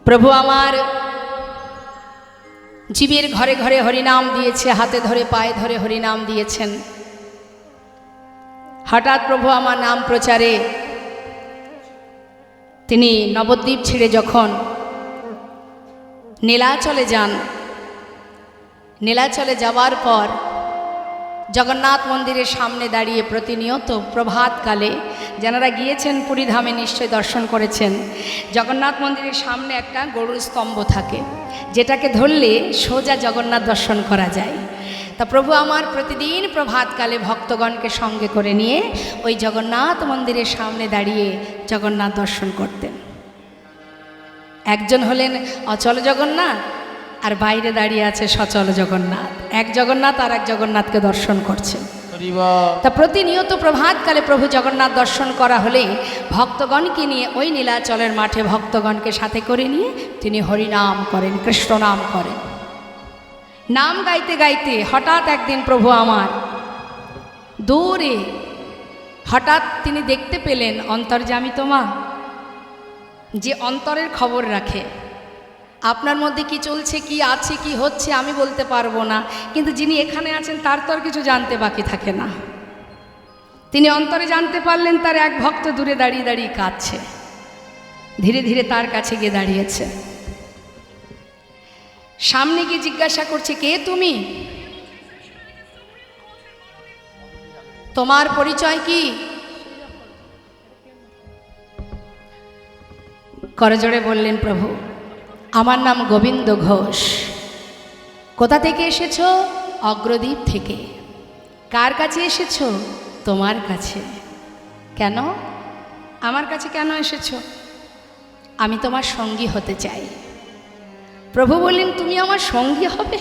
প্রভু আমার জীবের ঘরে ঘরে হরিনাম দিয়েছে, হাতে ধরে পায়ে ধরে হরিনাম দিয়েছেন। হঠাৎ প্রভু আমার নাম প্রচারে তিনি নবদ্বীপ ছেড়ে যখন নীলাচলে যান, নীলাচলে যাওয়ার পর জগন্নাথ মন্দিরের সামনে দাঁড়িয়ে প্রতিনিয়ত প্রভাতকালে, যারা গিয়েছেন পুরীধামে নিশ্চয় দর্শন করেছেন, জগন্নাথ মন্দিরের সামনে একটা গরুর স্তম্ভ থাকে, যেটাকে ধরলে সোজা জগন্নাথ দর্শন করা যায়। তা প্রভু আমার প্রতিদিন প্রভাতকালে ভক্তগণকে সঙ্গে করে নিয়ে ওই জগন্নাথ মন্দিরের সামনে দাঁড়িয়ে জগন্নাথ দর্শন করতেন। একজন হলেন অচল জগন্নাথ, আর বাইরে দাঁড়িয়ে আছে সচল জগন্নাথ। এক জগন্নাথ আর এক জগন্নাথকে দর্শন করছেন। তা প্রতিনিয়ত প্রভাতকালে প্রভু জগন্নাথ দর্শন করা হলে ভক্তগণকে নিয়ে ওই নীলাচলের মাঠে ভক্তগণকে সাথে করে নিয়ে তিনি হরিনাম করেন, কৃষ্ণ নাম করেন। নাম গাইতে গাইতে হঠাৎ একদিন প্রভু আমার দূরে হঠাৎ তিনি দেখতে পেলেন অন্তর্যামী মা, যে অন্তরের খবর রাখে। আপনার মধ্যে কি চলছে, কি আছে, কি হচ্ছে আমি বলতে পারবো না, কিন্তু যিনি এখানে আছেন তার তো আর কিছু জানতে বাকি থাকে না। তিনি অন্তরে জানতে পারলেন তার এক ভক্ত দূরে দাঁড়িয়ে দাঁড়িয়ে কাঁদছে। ধীরে ধীরে তার কাছে গিয়ে দাঁড়িয়েছে, সামনে গিয়ে জিজ্ঞাসা করছে, কে তুমি? তোমার পরিচয় কি? করজোড়ে বললেন, প্রভু আমার নাম গোবিন্দ ঘোষ। কোথা থেকে এসেছো? অগ্রদ্বীপ থেকে। কার কাছে এসেছো? তোমার কাছে। কেন? আমার কাছে কেন এসেছো? আমি তোমার সঙ্গী হতে চাই। প্রভু বললেন, তুমি আমার সঙ্গী হবে?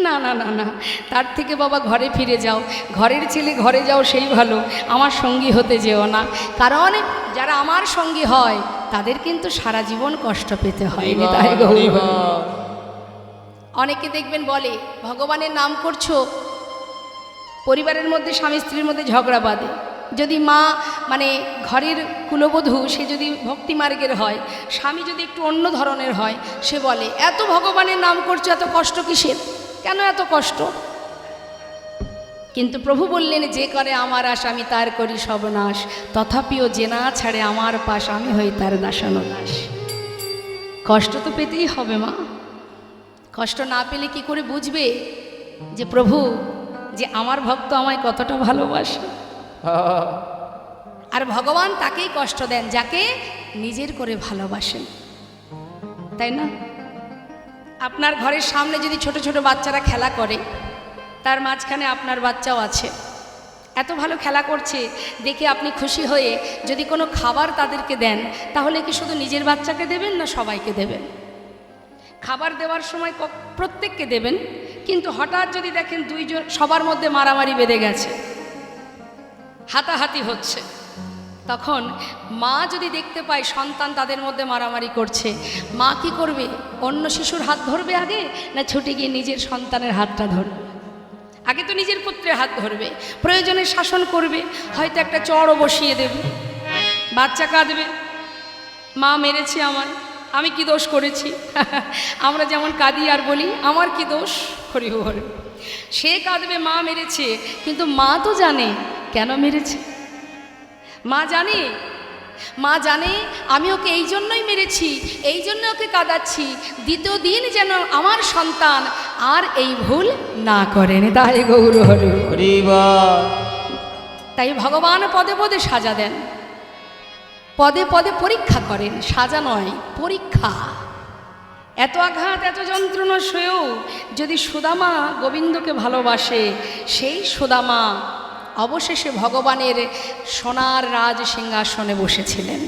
না না না না, তার থেকে বাবা ঘরে ফিরে যাও, ঘরের ছেলে ঘরে যাও, সেই ভালো। আমার সঙ্গী হতে যেও না, কারণ যারা আমার সঙ্গী হয় তাদের কিন্তু সারা জীবন কষ্ট পেতে হয়। অনেকে দেখবেন বলে, ভগবানের নাম করছো, পরিবারের মধ্যে স্বামী স্ত্রীর মধ্যে ঝগড়া বাঁধে। যদি মা মানে ঘরের কুলবধূ, সে যদি ভক্তি মার্গের হয়, স্বামী যদি একটু অন্য ধরনের হয়, সে বলে এত ভগবানের নাম করছো, এত কষ্ট কিসের, কেন এত কষ্ট? কিন্তু প্রভু বললেন, যে করে আমার আশ আমি তার করি সর্বনাশ, তথাপিও যে না ছাড়ে আমার পাশ আমি হই তার দাসানুদাস। কষ্ট তো পেতেই হবে মা। কষ্ট না পেলে কি করে বুঝবে যে প্রভু, যে আমার ভক্ত আমায় কতটা ভালোবাসে? আর ভগবান তাকেই কষ্ট দেন যাকে নিজের করে ভালোবাসেন, তাই না? আপনার ঘরের সামনে যদি ছোট ছোট বাচ্চারা খেলা করে, তার মাঝখানে আপনার বাচ্চাও আছে, এত ভালো খেলা করছে দেখে আপনি খুশি হয়ে যদি কোনো খাবার তাদেরকে দেন, তাহলে কি শুধু নিজের বাচ্চাকে দেবেন না সবাইকে দেবেন? খাবার দেওয়ার সময় প্রত্যেককে দেবেন, কিন্তু হঠাৎ যদি দেখেন দুইজন সবার মধ্যে মারামারি বেঁধে গেছে, হাতাহাতি হচ্ছে, তখন মা যদি দেখতে পায় সন্তান তাদের মধ্যে মারামারি করছে, মা কি করবে? অন্য শিশুর হাত ধরবে আগে, না ছুটে গিয়ে নিজের সন্তানের হাতটা ধরবে? আগে তো নিজের পুত্রের হাত ধরবে, প্রয়োজনে শাসন করবে, হয়তো একটা চড়ও বসিয়ে দেবে। বাচ্চা কাঁদবে, মা মেরেছে আমার, আমি কি দোষ করেছি? আমরা যেমন কাঁদি আর বলি আমার কি দোষ, হরি হরি। সে কাঁদবে মা মেরেছে, কিন্তু মা তো জানে কেন মেরেছে। মা জানে, মা জানে আমি ওকে এই জন্যই মেরেছি, এই জন্য ওকে কাঁদাচ্ছি, দ্বিতীয় দিন যেন আমার সন্তান আর এই ভুল না করেন। তাই গৌর হরি হরি। তাই ভগবান পদে পদে সাজা দেন, পদে পদে পরীক্ষা করেন, সাজা নয় পরীক্ষা। এত আঘাত এত যন্ত্রণা সয়েও যদি সুদামা গোবিন্দকে ভালোবাসে, সেই সুদামা অবশেষে ভগবানের সোনার রাজ সিংহাসনে বসেছিলেন।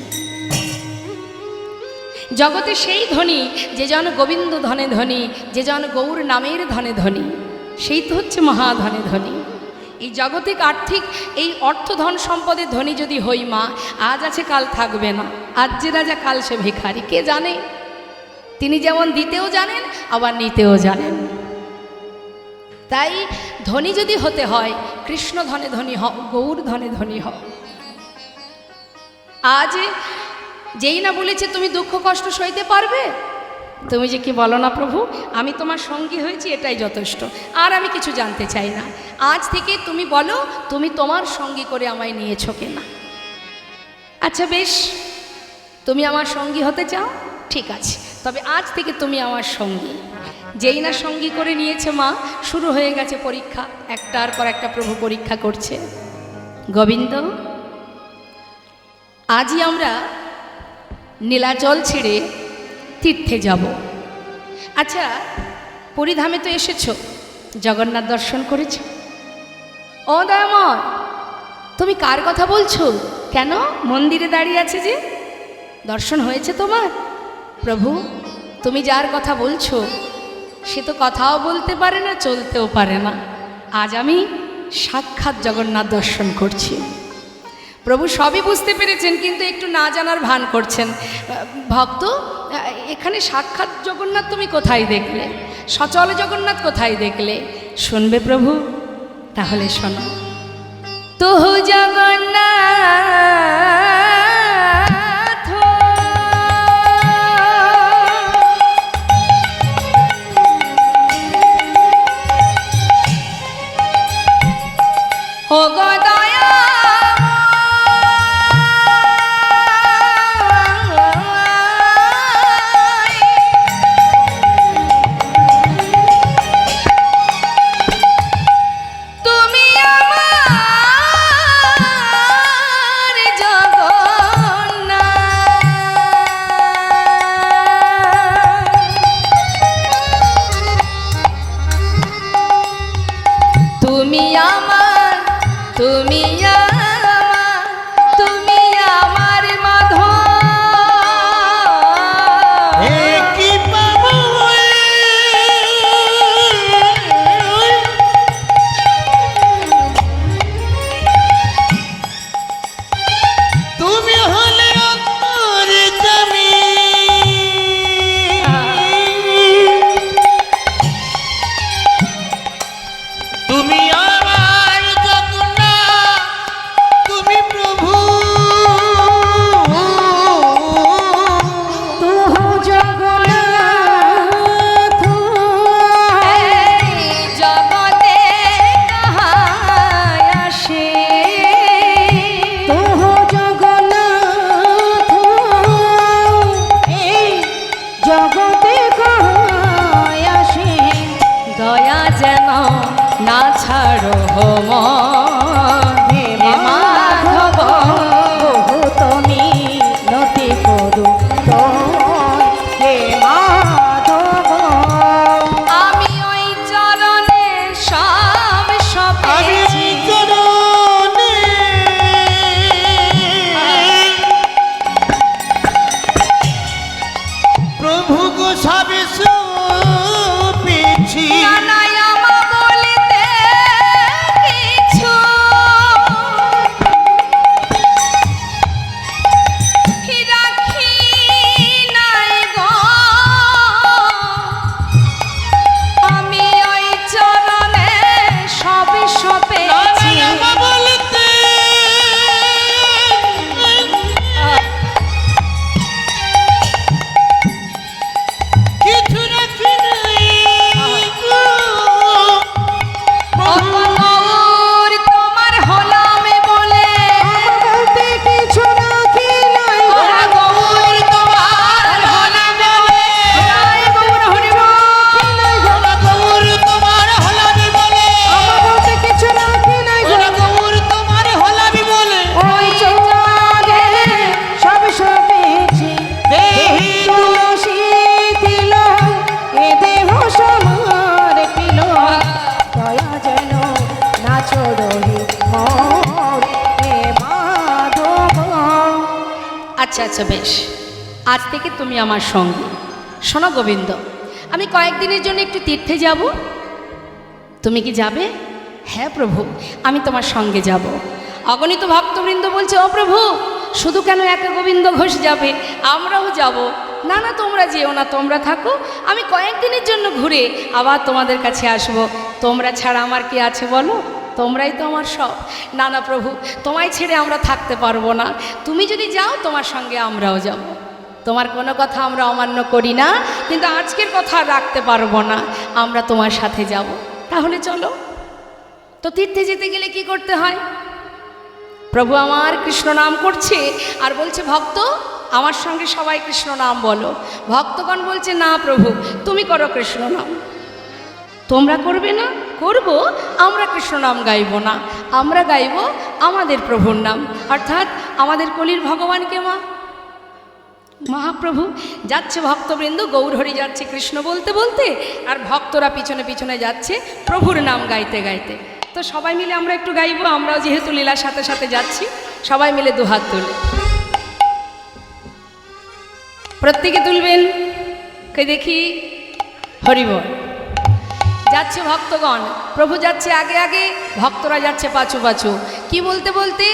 জগতে সেই ধনী যে জন গোবিন্দ ধনে ধনী, যে জন গৌর নামের ধনে ধনী, সেই তো হচ্ছে মহাধনে ধনী। এই জাগতিক আর্থিক এই অর্থ ধন সম্পদের ধনী যদি হই মা, আজ আছে কাল থাকবে না, আজ যে রাজা কাল সে ভিখারি, কে জানে? তিনি যেমন দিতেও জানেন আবার নিতেও জানেন। তাই ধনী যদি হতে হয়, কৃষ্ণ ধনে ধনী হও, গৌর ধনে ধনী হও। আজ যেই না বলেছে তুমি দুঃখ কষ্ট সইতে পারবে, তুমি যে কি বলো না প্রভু, আমি তোমার সঙ্গী হয়েছি, এটাই যথেষ্ট, আর আমি কিছু জানতে চাই না। আজ থেকে তুমি বলো তুমি তোমার সঙ্গী করে আমায় নিয়েছো কিনা। আচ্ছা বেশ, তুমি আমার সঙ্গী হতে চাও, ঠিক আছে, তবে আজ থেকে তুমি আমার সঙ্গী। যেই না সঙ্গী করে নিয়েছে মা, শুরু হয়ে গেছে পরীক্ষা, একটার পর একটা প্রভু পরীক্ষা করছে। গোবিন্দ, আজই আমরা নীলাচল ছেড়ে তীর্থে যাব। আচ্ছা, পুরীধামে তো এসেছো, জগন্নাথ দর্শন করেছো? ও দয়াময়, তুমি কার কথা বলছো? কেন মন্দিরে দাঁড়িয়ে আছে যে, দর্শন হয়েছে তোমার? প্রভু, তুমি যার কথা বলছো সে তো কথাও বলতে পারে না, চলতেও পারে না। আজ আমি সাক্ষাৎ জগন্নাথ দর্শন করছি। প্রভু সবই বুঝতে পেরেছেন, কিন্তু একটু না জানার ভান করছেন। ভক্ত, এখানে সাক্ষাৎ জগন্নাথ তুমি কোথায় দেখলে? সচল জগন্নাথ কোথায় দেখলে? শুনবে প্রভু? তাহলে শোনো। তোহু জগন্নাথ ও গদয়া, না ছাড়ো মাধব, তুমি নতি করু তো হে মাধব। আমি ওই চরণে সব সপেছি, প্রভু গো সবে সপেছি। আচ্ছা আচ্ছা বেশ, আজ থেকে তুমি আমার সঙ্গী। শোনো গোবিন্দ, আমি কয়েকদিনের জন্য একটু তীর্থে যাব, তুমি কি যাবে? হ্যাঁ প্রভু, আমি তোমার সঙ্গে যাব। অগণিত ভক্তবৃন্দ বলছে, ও প্রভু, শুধু কেন একা গোবিন্দ ঘোষ যাবে, আমরাও যাব। না না, তোমরা যেও না, তোমরা থাকো, আমি কয়েকদিনের জন্য ঘুরে আবার তোমাদের কাছে আসব। তোমরা ছাড়া আমার কি আছে বলো? তোমরাই তো আমার সব। না না প্রভু, তোমায় ছেড়ে আমরা থাকতে পারবো না, তুমি যদি যাও তোমার সঙ্গে আমরাও যাব। তোমার কোনো কথা আমরা অমান্য করি না, কিন্তু আজকের কথা রাখতে পারবো না, আমরা তোমার সাথে যাব। তাহলে চলো। তো তীর্থে যেতে গেলে কি করতে হয়? প্রভু আমার কৃষ্ণ নাম করছে আর বলছে, ভক্ত আমার সঙ্গে সবাই কৃষ্ণ নাম বলো। ভক্তগণ বলছে, না প্রভু তুমি করো কৃষ্ণ নাম। তোমরা করবে না? করব, আমরা কৃষ্ণ নাম গাইব না, আমরা গাইব আমাদের প্রভুর নাম, অর্থাৎ আমাদের কলির ভগবানকে মা মহাপ্রভু। যাচ্ছে ভক্তবৃন্দ, গৌরহরি যাচ্ছে কৃষ্ণ বলতে বলতে, আর ভক্তরা পিছনে পিছনে যাচ্ছে প্রভুর নাম গাইতে গাইতে। তো সবাই মিলে আমরা একটু গাইব, আমরাও যেহেতু লীলার সাথে সাথে যাচ্ছি, সবাই মিলে দুহাত তুলে প্রত্যেকে তুলবেন, কে দেখি। হরিবল। যাচ্ছে ভক্তগণ, প্রভু যাচ্ছে আগে আগে, ভক্তরা যাচ্ছে পাছু পাছু। কি বলতে বলতে?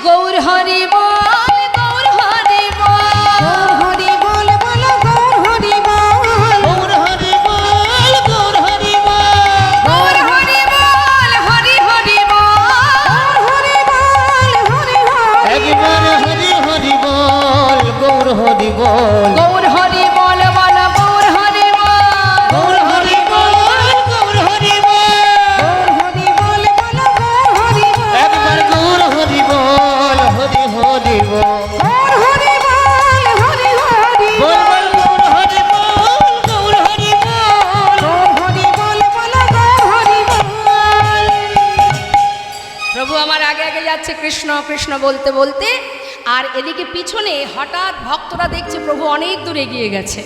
গৌর হরি বল, গৌর হরি বল, হরি বল বলো গৌর হরি বল, গৌর হরি বল, গৌর হরি বল, গৌর হরি বল, হরি হরি বল, হরি বল হরি হরি, একবার হরি হরি বল, গৌর হরি বল, গৌর হরি বল বল, গৌর হরি বল, গৌর হরি বল, গৌর হরি বল, হরি বল বলো গৌর হরি বল, একবার গৌর হরি বল, হরি হরি বল, হরি বল হরি হরি, বল বল গৌর হরি বল, গৌর হরি বল, হরি বল বলো গৌর হরি বল। প্রভু আমার আগে আগে যাচ্ছে কৃষ্ণ কৃষ্ণ বলতে বলতে, আর এদিকে পিছনে হঠাৎ ভক্তরা দেখছে প্রভু অনেক দূর এগিয়ে গেছে।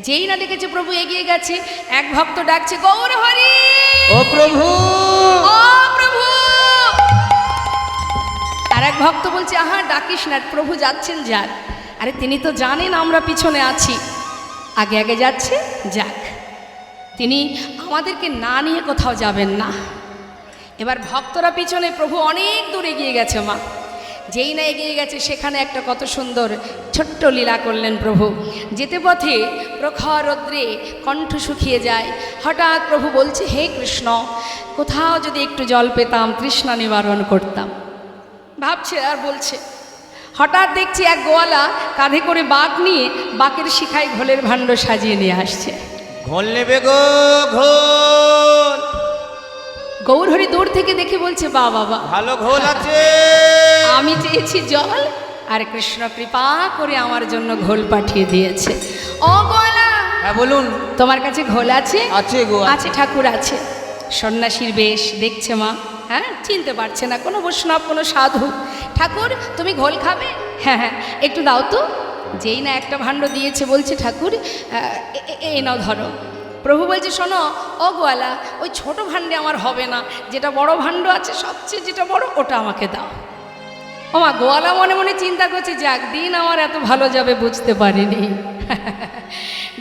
যেই না দেখেছে প্রভু এগিয়ে গেছে, এক ভক্ত ডাকছে, গৌর হরি, ও প্রভু, ও প্রভু। আর এক ভক্ত বলছে, আহা ডাকিস না, প্রভু যাচ্ছেন যাক। আরে তিনি তো জানেন আমরা পিছনে আছি, আগে আগে যাচ্ছে যাক, তিনি আমাদেরকে না নিয়ে কোথাও যাবেন না। এবার ভক্তরা পিছনে, প্রভু অনেক দূর এগিয়ে গেছে মা। যেই না এগিয়ে গেছে, সেখানে একটা কত সুন্দর ছোট্ট লীলা করলেন প্রভু। যেতে পথে প্রখর রৌদ্রে কণ্ঠ শুকিয়ে যায়, হঠাৎ প্রভু বলছে, হে কৃষ্ণ, কোথাও যদি একটু জল পেতাম, তৃষ্ণা নিবারণ করতাম। ভাবছে আর বলছে, হঠাৎ দেখছি এক গোয়ালা কাঁধে করে বাঁক নিয়ে বাঁকের শিখায় ঘোলের ভাণ্ড সাজিয়ে নিয়ে আসছে। ঘোল নেবে গো ঘোল, গৌরহরি দূর থেকে দেখে বলছে, বা বাবা, ভালো ঘোল আছে। আমি চেয়েছি জল, আর কৃষ্ণ কৃপা করে আমার জন্য ঘোল পাঠিয়ে দিয়েছে। ও গোয়ালা, হ্যাঁ বলুন। তোমার কাছে ঘোল আছে? আছে গো, আছে ঠাকুর আছে। সন্ন্যাসীর বেশ দেখছে মা, হ্যাঁ চিনতে পারছে না, কোনো বৈষ্ণব কোনো সাধু। ঠাকুর তুমি ঘোল খাবে? হ্যাঁ হ্যাঁ একটু দাও তো। যেই না একটা ভাণ্ড দিয়েছে, বলছে, ঠাকুর এই নাও ধরো। প্রভু বলছে, শোনো ও গোয়ালা, ওই ছোট ভাণ্ডে আমার হবে না, যেটা বড় ভাণ্ড আছে সবচেয়ে যেটা বড়, ওটা আমাকে দাও। ও মা, গোয়ালা মনে মনে চিন্তা করছে, যাক দিন আমার এত ভালো যাবে বুঝতে পারিনি।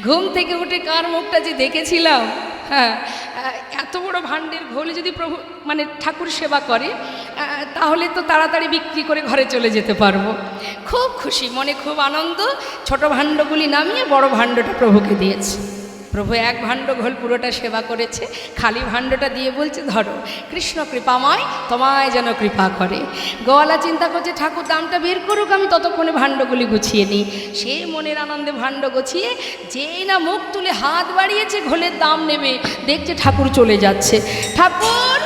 ঘুম থেকে উঠে কার মুখটা যে দেখেছিলাম, হ্যাঁ এত বড় ভাণ্ডের ঘোল যদি প্রভু মানে ঠাকুর সেবা করে, তাহলে তো তাড়াতাড়ি বিক্রি করে ঘরে চলে যেতে পারবো। খুব খুশি মনে, খুব আনন্দ। ছোট ভাণ্ডগুলি নামিয়ে বড় ভাণ্ডটা প্রভুকে দিয়েছে। প্রভু এক ভাণ্ড ঘোল পুরোটা সেবা করেছে, খালি ভাণ্ডটা দিয়ে বলছে, ধরো, কৃষ্ণ কৃপাময় তোমায় যেন কৃপা করে। গোয়ালা চিন্তা করছে, ঠাকুর দামটা বের করুক, আমি ততক্ষণে ভাণ্ডগুলি গুছিয়ে নিই। সে মনের আনন্দে ভাণ্ড গুছিয়ে যেই না মুখ তুলে হাত বাড়িয়েছে ঘোলের দাম নেবে, দেখছে ঠাকুর চলে যাচ্ছে। ঠাকুর,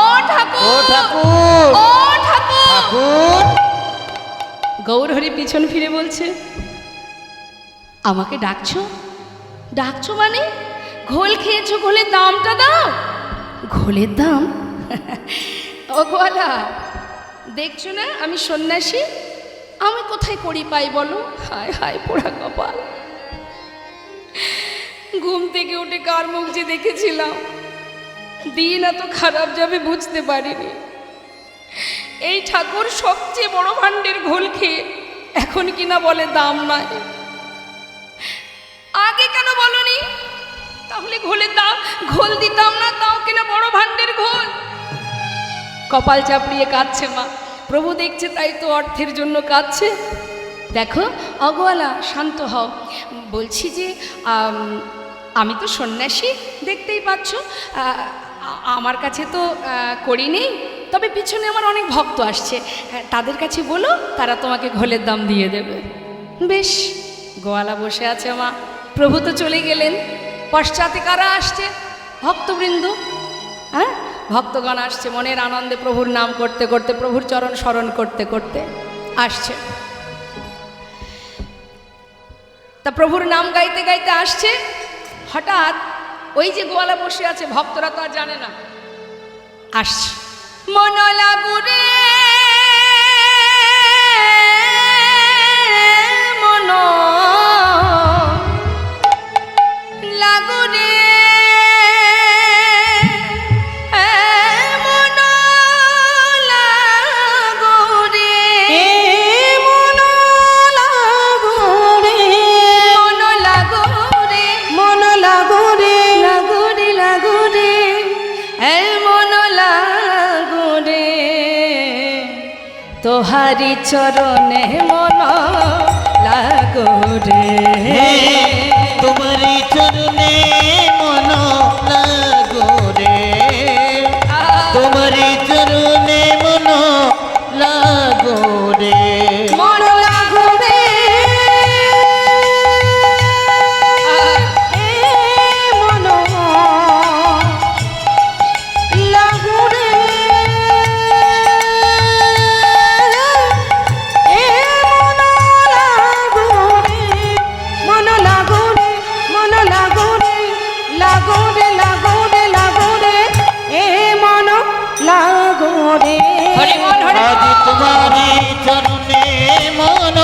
ও ঠাকুর, ও ঠাকুর, ও ঠাকুর। ঠাকুর। গৌরহরি পিছন ফিরে বলছে, আমাকে ডাকছো? ডাকছো মানে? ঘোল খেয়েছো, ঘোলের দামটা দাও। ঘোলের দাম? ও গোয়ালা, দেখছো না আমি সন্ন্যাসী, আমি কোথায় করি পাই বলো? হায় হায় পোড়া কপাল। ঘুম থেকে উঠে কার মুখ যে দেখেছিলাম, দিন এত খারাপ যাবে বুঝতে পারিনি। এই ঠাকুর সবচেয়ে বড় ভাণ্ডের ঘোল খেয়ে এখন কিনা বলে দাম নাই। আগে কেন বলনি? তাহলে ঘোলের দাম, ঘোল দিতাম না, তাও কিনা বড় ভাণ্ডের ঘোল। কপাল চাপড়িয়ে কাঁদছে মা। প্রভু দেখছে, তাই তো অর্থের জন্য কাঁদছে। দেখো অগোয়ালা, শান্ত হও। বলছি যে আমি তো সন্ন্যাসী, দেখতেই পাচ্ছ, আমার কাছে তো করিনি, তবে পিছনে আমার অনেক ভক্ত আসছে, হ্যাঁ, তাদের কাছে বলো, তারা তোমাকে ঘোলের দাম দিয়ে দেবে। বেশ, গোয়ালা বসে আছে মা, প্রভু তো চলে গেলেন, পশ্চাতে কারা আসছে? ভক্তবৃন্দ, হ্যাঁ, ভক্তগণ আসছে, মনের আনন্দে প্রভুর নাম করতে করতে, প্রভুর চরণ স্মরণ করতে করতে আসছে। তা প্রভুর নাম গাইতে গাইতে আসছে, হঠাৎ ওই যে গোয়ালা বসে আছে, ভক্তরা তো আর জানে না, আসছে। মন লাগুরে মন লাগুরে মন লাগুরে মন লাগোরে মন লাগুরে মন লাগোরে লাগুরে লাগুরে মন লাগুরে তোহারি চরণে মন লাগুরে তোমারি চরণে মন লাগোরে, তোমারি চরণে মন লাগোরে। মন লাগোরে মন লাগোরে মন লাগোরে মন লাগোরে লাগোরে লাগোরে লাগোরে মন লাগোরে হরি বল, হরি আজ বল। তোমারি চরণে মন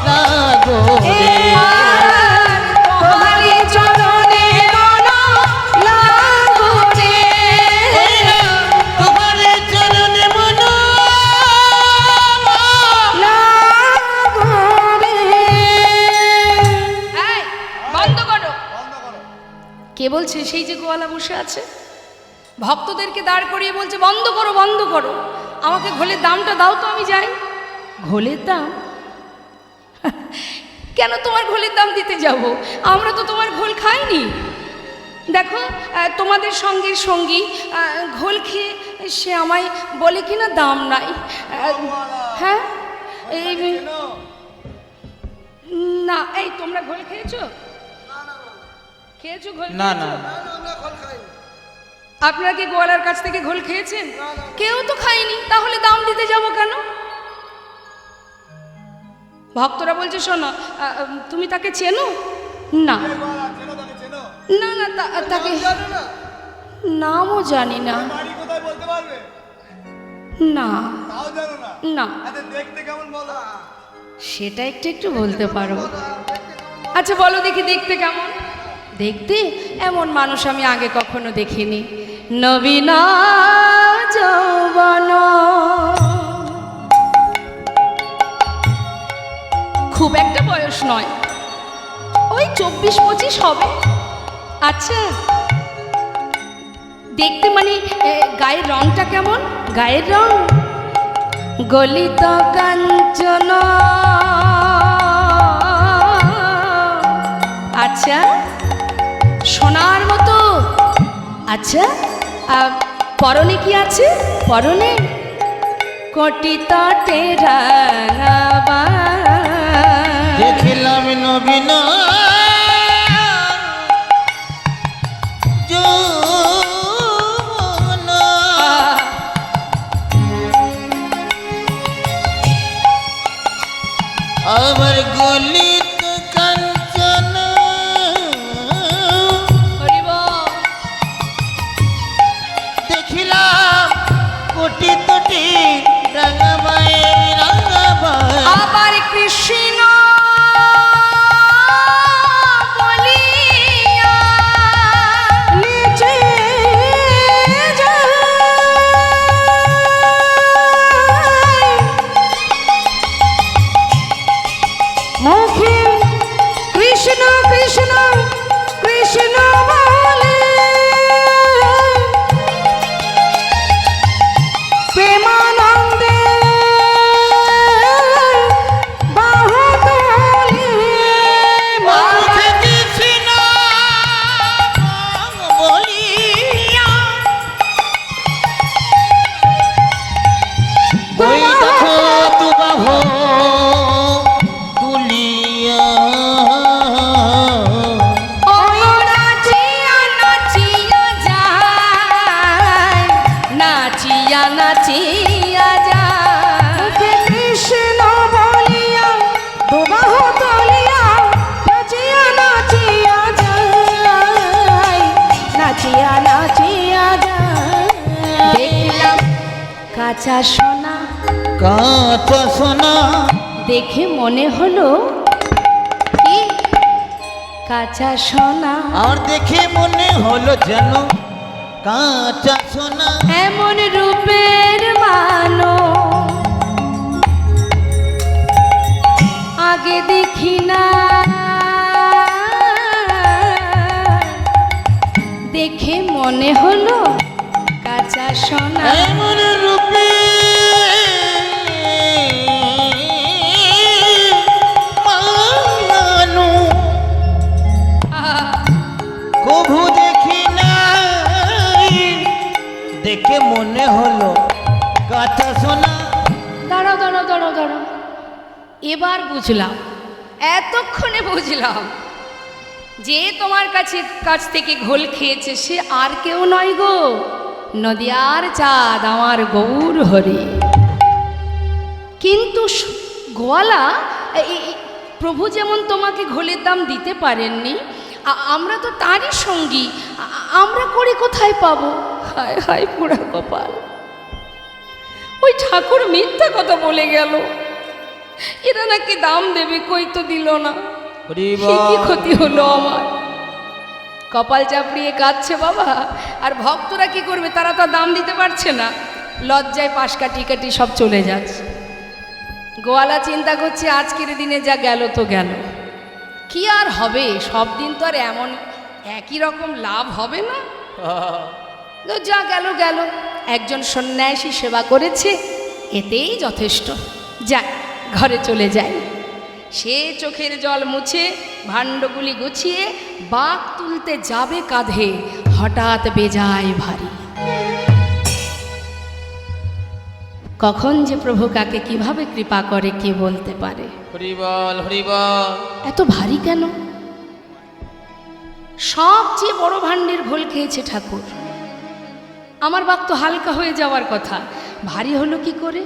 লাগোরে, তোমারি চরণে মন লাগোরে তোমারি চরণে মন লাগোরে এই, বন্ধ করো। কে বলছে? সেই যে গোয়ালা বসে আছে, ভক্তদেরকে দাঁড় করিয়ে বলছে বন্ধ করো, বন্ধ করো, আমাকে ঘোলের দামটা দাও তো, আমি যাই। ঘোলের দাম? কেন তোমার ঘোলের দাম দিতে যাব? আমরা তো তোমার ঘোল খাইনি। দেখো, তোমাদের সঙ্গের সঙ্গী ঘোল খেয়ে সে আমায় বলে কিনা দাম নাই। হ্যাঁ, এই না, এই তোমরা ঘোল খেয়েছো? খেয়েছো ঘোল? না না, আপনারা কি গোয়ালার কাছ থেকে ঘোল খেয়েছেন? কেউ তো খায়নি, তাহলে দাম দিতে যাব কেন? ভক্তরা বলছে শোনো, তুমি তাকে চেনো? না না না, তাকে নামও জানি না। না না, সেটা একটু একটু বলতে পারো। আচ্ছা বলো দেখি, দেখতে কেমন? দেখতে এমন মানুষ আমি আগে কখনো দেখিনি। নবীন যৌবন, খুব একটা বয়স নয়, ওই 24-25 হবে। আচ্ছা, দেখতে মানে গায়ের রংটা কেমন? গায়ের রং গলিত কাঞ্চন। আচ্ছা, সোনার মতো। আচ্ছা, পরনে কি আছে? পরনে কোটি তটে রাঙাবা। দেখিলাম নবীন যৌবন, আমার গলিত কাঞ্চন। দেখিলাম কোটি তটি রাঙাবাই রাঙাবাই। আবার কৃষ্ণ কাঁচা সোনা কাঁচা সোনা দেখে মনে হলো কি কাঁচা সোনা, আর দেখে মনে হলো যেন কাঁচা সোনা। এমন রূপের মানো আগে দেখি না, দেখে মনে হলো কাঁচা সোনা। এমন রূপে মানো কভু দেখি নাই, দেখে মনে হলো কাঁচা সোনা। দাঁড়াও দাঁড়াও দাঁড়াও দাঁড়াও, এবার বুঝলাম, এতক্ষণে বুঝলাম যে তোমার কাছ থেকে ঘোল খেয়েছে সে আর কেউ নয় গো, নদিয়ার চাঁদ আমার গৌর হরি। কিন্তু গোয়ালা, প্রভু যেমন তোমাকে ঘোলের দাম দিতে পারেননি, আমরা তো তারই সঙ্গী, আমরা করে কোথায় পাবো? হায় হায় পোড়া কপাল, ওই ঠাকুর মিথ্যা কথা বলে গেল, এরা নাকি দাম দেবে, কই তো দিল না। কি ক্ষতি হলো আমার? কপাল চাপড়িয়ে কাঁদছে বাবা। আর ভক্তরা কি করবে, তারা তো দাম দিতে পারছে না, লজ্জায় পাশ কাটি কাটি সব চলে যাচ্ছে। গোয়ালা চিন্তা করছে আজকের দিনে যা গেল তো গেল, কি আর হবে, সব দিন তো আর এমন একই রকম লাভ হবে না, তো যা গেল গেল। একজন সন্ন্যাসী সেবা করেছে, এতেই যথেষ্ট, যাক ঘরে চলে যায়। সে চোখের জল মুছে ভাণ্ডগুলি গুছিয়ে বাঁক তুলতে যাবে কাঁধে, হঠাৎ বেজায় ভারী। কখন যে প্রভু কাকে কিভাবে কৃপা করে কে বলতে পারে। হরি বল হরি বল। এত ভারী কেন? সবচেয়ে বড় ভাণ্ডের ঘোল খেয়েছে ঠাকুর, আমার বাক তো হালকা হয়ে যাওয়ার কথা, ভারী হলো কি করে?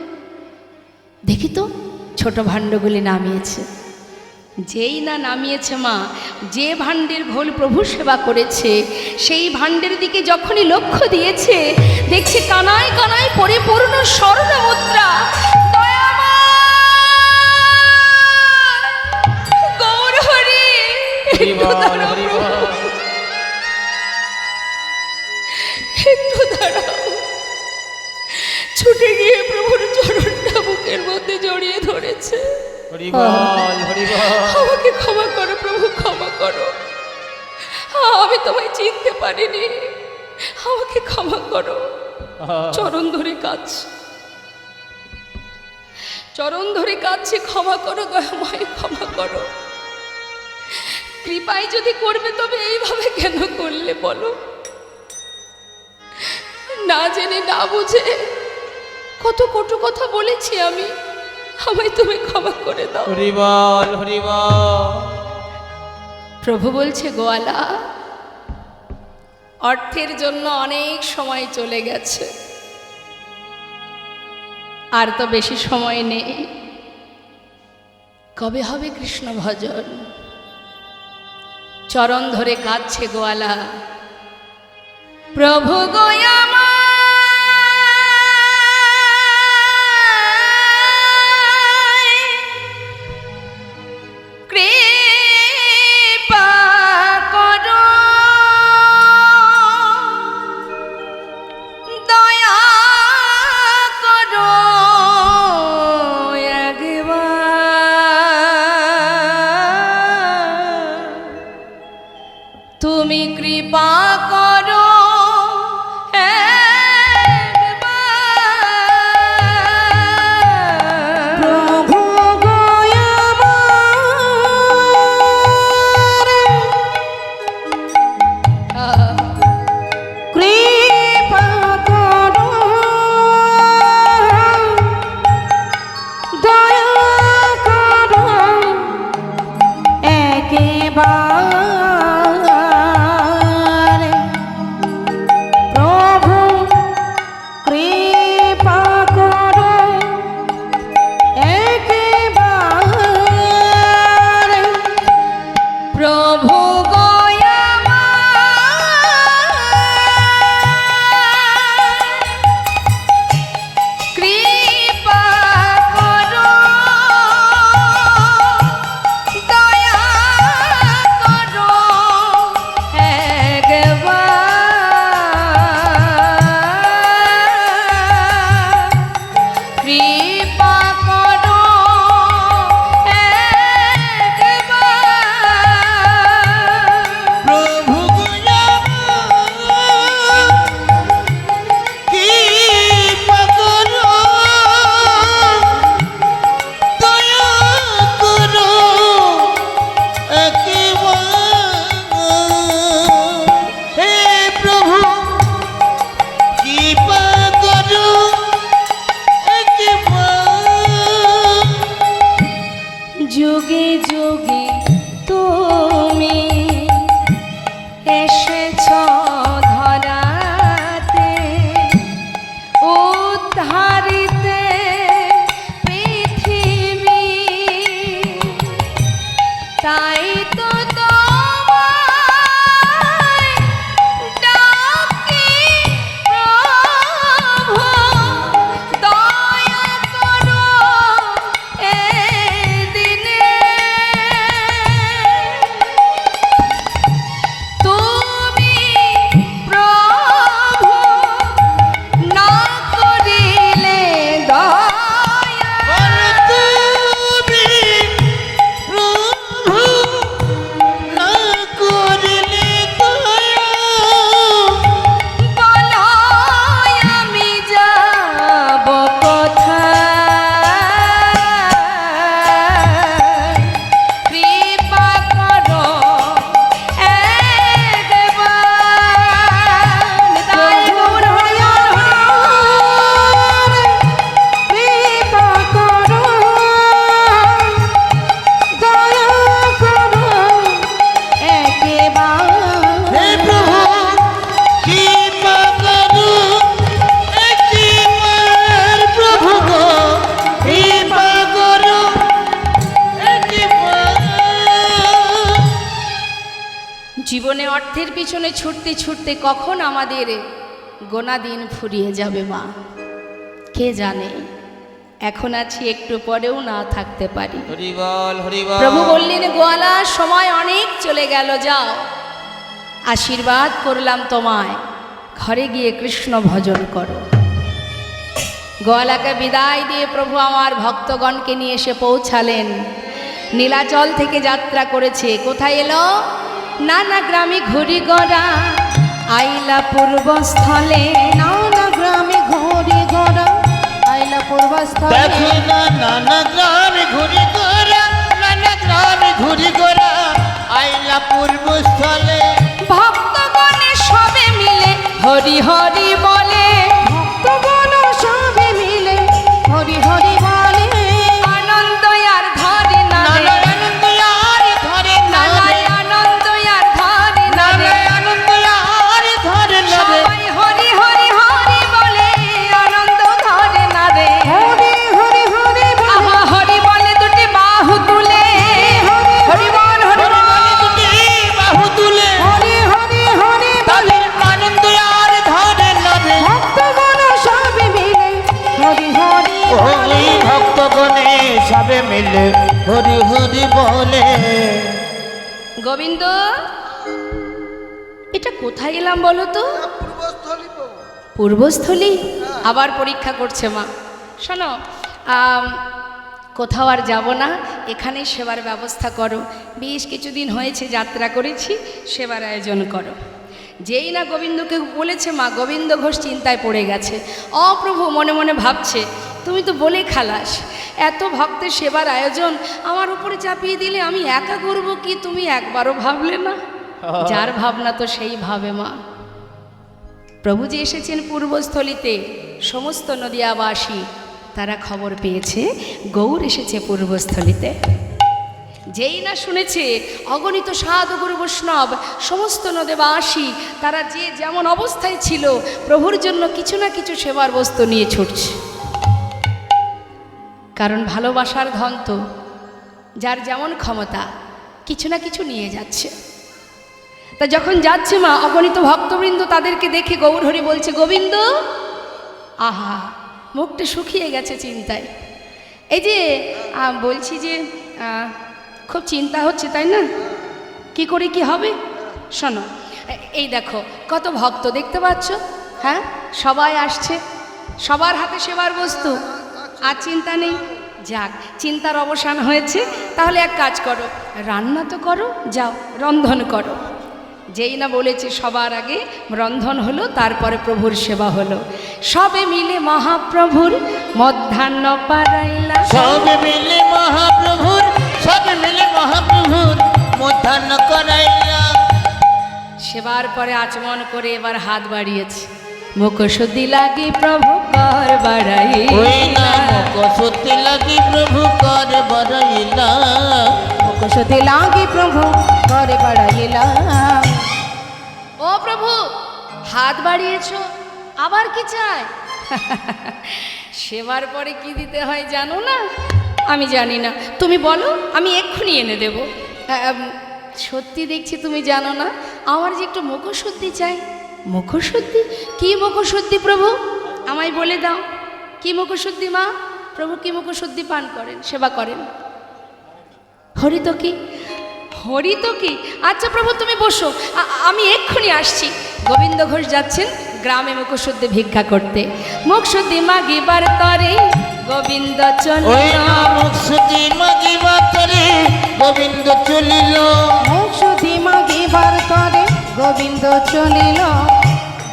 দেখি তো, ছোট ভাণ্ডগুলি নামিয়েছে। যেই না নামিয়েছে মা, যে ভাণ্ডের ঘোল প্রভু সেবা করেছে সেই ভাণ্ডের দিকে যখনই লক্ষ্য দিয়েছে, দেখছে কানায় কানায় পরিপূর্ণ স্বর্ণ মুদ্রা। গৌর হরি, একটু দাঁড়াও। ছুটে গিয়ে প্রভুর চরণটা বুকের মধ্যে জড়িয়ে ধরেছে। আমাকে ক্ষমা করো প্রভু, ক্ষমা করো, আমি তোমায় চিনতে পারিনি, আমাকে ক্ষমা করো। চরণ ধরে কাঁদছে, চরণ ধরে কাঁদছে, ক্ষমা করো দয়াময়, ক্ষমা করো। কৃপায় যদি করবে তবে এইভাবে কেন করলে বলো? না জেনে না বুঝে কত কটু কথা বলেছি আমি, আমায় তুমি ক্ষমা করে দাও। হরি বল হরি বল। প্রভু বলছে গোয়ালা, অর্থের জন্য অনেক সময় চলে গেছে, আর তো বেশি সময় নেই। কবে হবে কৃষ্ণ ভজন? চরণ ধরে কাঁদছে গোয়ালা, প্রভু গোয়ামা তুমি কৃপা করো প্রভু কৃপা করো, দয়া করো একেবারে। জীবনে অর্থের পিছনে ছুটতে ছুটতে কখন আমাদের গোনা দিন ফুরিয়ে যাবে মা, কে জানে। এখন আছি, একটু পরেও না থাকতে পারি। হরি বল, হরি বল। প্রভু বললেন, গোয়ালা সময় অনেক চলে গেল, যাও, আশীর্বাদ করলাম তোমায়, ঘরে গিয়ে কৃষ্ণ ভজন করো। গোয়ালাকে বিদায় দিয়ে প্রভু আমার ভক্তগণকে নিয়ে এসে পৌঁছালেন। নীলাচল থেকে যাত্রা করেছে, কোথায় এলো? নানা গ্রামে ঘুরি গড়া, আইলা পূর্বস্থলে। নানা গ্রামে ঘুরি ঘোরা, আইলা পূর্বস্থলে। দেখো না নানা গ্রামে ঘুরি গোরা, নানা গ্রামে ঘুরি গোরা, আইলা পূর্বস্থলে। ভক্তগণে সবে মিলে হরি হরি বলে, ভক্তগণ সবে মিলে হরি হরি বলে। আনন্দ আর ধরে না রে, নানা আনন্দ আর ধরে না রে, আনন্দ আর ধরে না নানা রে। আনন্দ আর ধরে না রে। সবাই হরি হরি হরি বলে, আনন্দ ধরে না রে। হরি হরি হরি বলে, আহা হরি বলে দুটি বাহু তুলে, হরি বল হরি হরি বল। বলে দুটি বাহু তুলে, হরি হরি হরি বলে। তাদের আনন্দ আর ধরে না রে। ভক্তগণ সবে মিলে হরি হরি বলে। ওই ভক্তগণে সবে মিলে হরি হরি বলে। গোবিন্দ, এটা কোথায় এলাম বলো তো? পূর্বস্থলী। আবার পরীক্ষা করছে মা। শোনো, কোথাও আর যাব না, এখানেই সেবার ব্যবস্থা করো। বেশ কিছুদিন হয়েছে যাত্রা করেছি, সেবার আয়োজন করো। যেই না গোবিন্দকে বলেছে মা, গোবিন্দ ঘোষ চিন্তায় পড়ে গেছে। অপ্রভু মনে মনে ভাবছে, তুমি তো বলে খালাস, এত ভক্তের সেবার আয়োজন আমার উপরে চাপিয়ে দিলে আমি একা করব কি? তুমি একবারও ভাবলে না? যার ভাবনা তো সেই ভাবে মা। প্রভু যে এসেছেন পূর্বস্থলীতে, সমস্ত নদিয়াবাসী তারা খবর পেয়েছে গৌর এসেছে পূর্বস্থলীতে। যেই না শুনেছে, অগণিত সাধু গুরু বৈষ্ণব সমস্ত নদেবাসী তারা যে যেমন অবস্থায় ছিল, প্রভুর জন্য কিছু না কিছু সেবার বস্তু নিয়ে ছুটছে। কারণ ভালোবাসার ধন তো যার যেমন ক্ষমতা, কিছু না কিছু নিয়ে যাচ্ছে। তা যখন যাচ্ছে মা, অগণিত ভক্তবৃন্দ তাদেরকে দেখে গৌরহরি বলছে, গোবিন্দ, আহা, মুখটা শুকিয়ে গেছে চিন্তায়। এই যে বলছি যে খুব চিন্তা হচ্ছে, তাই না? কি করে কি হবে? শোনো, এই দেখো কত ভক্ত দেখতে পাচ্ছ, হ্যাঁ, সবাই আসছে, সবার হাতে সেবার বস্তু, আর চিন্তা নেই। যাক, চিন্তার অবসান হয়েছে। তাহলে এক কাজ করো, রান্না তো করো, যাও রন্ধন করো। যেই না বলেছে, সবার আগে রন্ধন হলো, তারপরে প্রভুর সেবা হলো। সবে মিলে মহাপ্রভুর মধ্যাহ্ন পারাইলা, সবে মিলে মহাপ্রভুর, সবে মিলে মহাপ্রভুর মধ্যাহ্ন করাইলা। সেবার পরে আচমন করে এবার হাত বাড়িয়েছে, মুখশুদ্ধি লাগি প্রভু কর বাড়াই, ওই নামক সত্যি লাগি প্রভু কর বাড়াইলা। মুখশুদ্ধি লাগি প্রভু করে বাড়াইলাম। ও প্রভু, হাত বাড়িয়েছো, আবার কি চাই? সেবার পরে কি দিতে হয় জানো না? আমি জানি না, তুমি বলো, আমি এক্ষুনি এনে দেব। সত্যি দেখছি তুমি জানো না, আমার যে একটু মুখশুদ্ধি চাই। মুখশুদ্ধি? কি মুখশুদ্ধি প্রভু, আমায় বলে দাও। কি মুখশুদ্ধি মা? প্রভু কি মুখশুদ্ধি পান করেন, সেবা করেন? হরি তো কি, হরি তো কি। আচ্ছা প্রভু তুমি বসো, আমি এক্ষুনি আসছি। গোবিন্দ ঘোষ যাচ্ছেন গ্রামে মুখশুদ্ধি ভিক্ষা করতে। মুখশুদ্ধি মাগিবার তরে গোবিন্দ ওই চলিল, নামক সত্যি মাগিবার তরে গোবিন্দ চলিল। মুখশুদ্ধি মাগিবার তরে গোবিন্দ চলিল।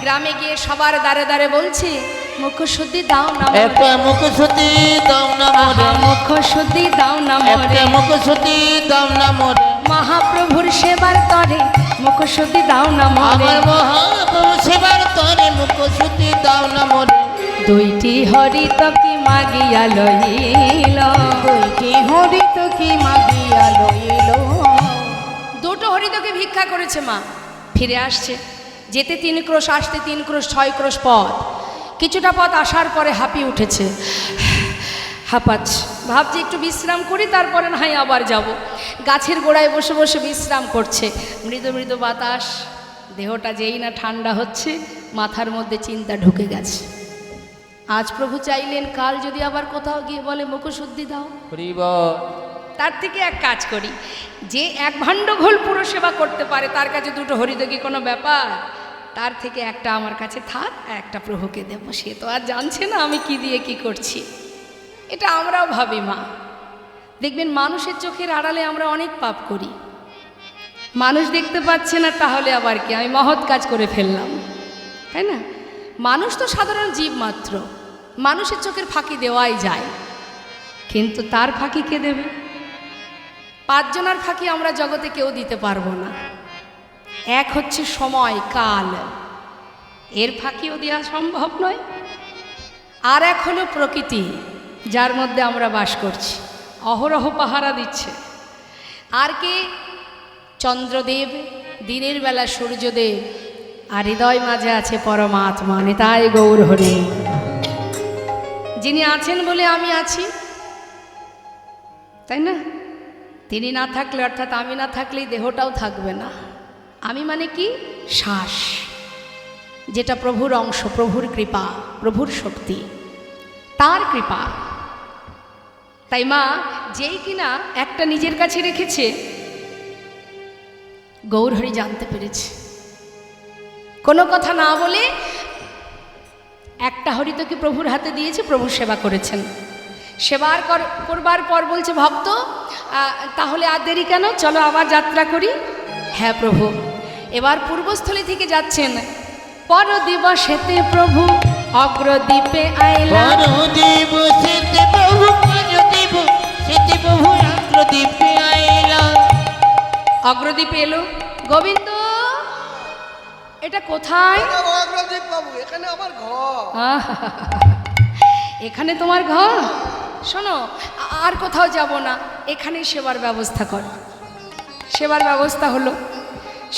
গ্রামে গিয়ে সবার দ্বারে দ্বারে বলছে, মুখশুদ্ধি দাও না একটা মুখ সত্যি দাও না মোরে, মুখশুদ্ধি দাও না একটা মোরে, মুখ সত্যি দাও না মোরে। মহাপ্রভুর সেবার তরে মুখশুদ্ধি দাও না মোরে। আমার মহাপ্রভু সেবার তরে মুখ সত্যি দাও না মোরে। দুইটি হরিত কি মাগিয়া লইল, দুইটি হরিত কি মাগিয়া লইল। দুটো হরিতকে ভিক্ষা করেছে মা, ফিরে আসছে। যেতে 3 ক্রোশ, আসতে 3 ক্রোশ, 6 ক্রোশ পথ। কিছুটা পথ আসার পরে হাঁপিয়ে উঠেছে। হাঁপাচ্ছে, ভাবছি একটু বিশ্রাম করি, তারপরে না হয় আবার যাব। গাছের গোড়ায় বসে বসে বিশ্রাম করছে, মৃদু মৃদু বাতাস, দেহটা যেই না ঠান্ডা হচ্ছে, মাথার মধ্যে চিন্তা ঢুকে গেছে। আজ প্রভু চাইলেন কাল যদি আবার কোথাও গিয়ে বলে মুখশুদ্ধি দাও, হরি বল। তার থেকে এক কাজ করি, যে এক ভাণ্ড ঘোল পুরো সেবা করতে পারে তার কাছে দুটো হরিদকি কোনো ব্যাপার, তার থেকে একটা আমার কাছে থাক, একটা প্রভুকে দেব, সে তো আর জানছে না আমি কি দিয়ে কি করছি। এটা আমরাও ভাবি মা, দেখবেন মানুষের চোখের আড়ালে আমরা অনেক পাপ করি, মানুষ দেখতে পাচ্ছে না, তাহলে আবার কি আমি মহৎ কাজ করে ফেললাম, তাই না? মানুষ তো সাধারণ জীব মাত্র, মানুষের চোখের ফাঁকি দেওয়াই যায়, কিন্তু তার ফাঁকি কে দেবে? 5 জনের ফাঁকি আমরা জগতে কেউ দিতে পারবো না। এক হচ্ছে সময় কাল, এর ফাঁকিও দেওয়া সম্ভব নয়। আর এক হলো প্রকৃতি, যার মধ্যে আমরা বাস করছি, অহরহ পাহারা দিচ্ছে। আর কে? চন্দ্রদেব, দিনের বেলা সূর্যদেব, আর হৃদয় মাঝে আছে পরমাত্মা, নিতাই গৌর হরি। যিনি আছেন বলে আমি আছি, তাই না? তিনি না থাকলে, অর্থাৎ আমি না থাকলেই দেহটাও থাকবে না। আমি মানে কি? শ্বাস, যেটা প্রভুর অংশ, প্রভুর কৃপা, প্রভুর শক্তি, তার কৃপা। তাই মা যেই কিনা একটা নিজের কাছে রেখেছে, গৌরহরি জানতে পেরেছে, কোনো কথা না বলে একটা হরিতকে প্রভুর হাতে দিয়েছে, প্রভুর সেবা করেছেন। সেবার করবার পর বলছে, ভক্ত তাহলে আর দেরি কেন, চলো আবার যাত্রা করি। হ্যাঁ প্রভু। এবার পূর্বস্থলী থেকে যাচ্ছেন, পর দিবসেতে প্রভু অগ্রদ্বীপে আইলা, দিবসেতে প্রভু, দিবসেতে প্রভু অগ্রদ্বীপে আইলা। অগ্রদ্বীপে এলো। গোবিন্দ, এটা কোথায়? অগ্রদ্বীপ বাবু, এখানে আমার ঘর। এখানে তোমার ঘর? শোনো, আর কোথাও যাব না, এখানেই সেবার ব্যবস্থা কর। সেবার ব্যবস্থা হলো,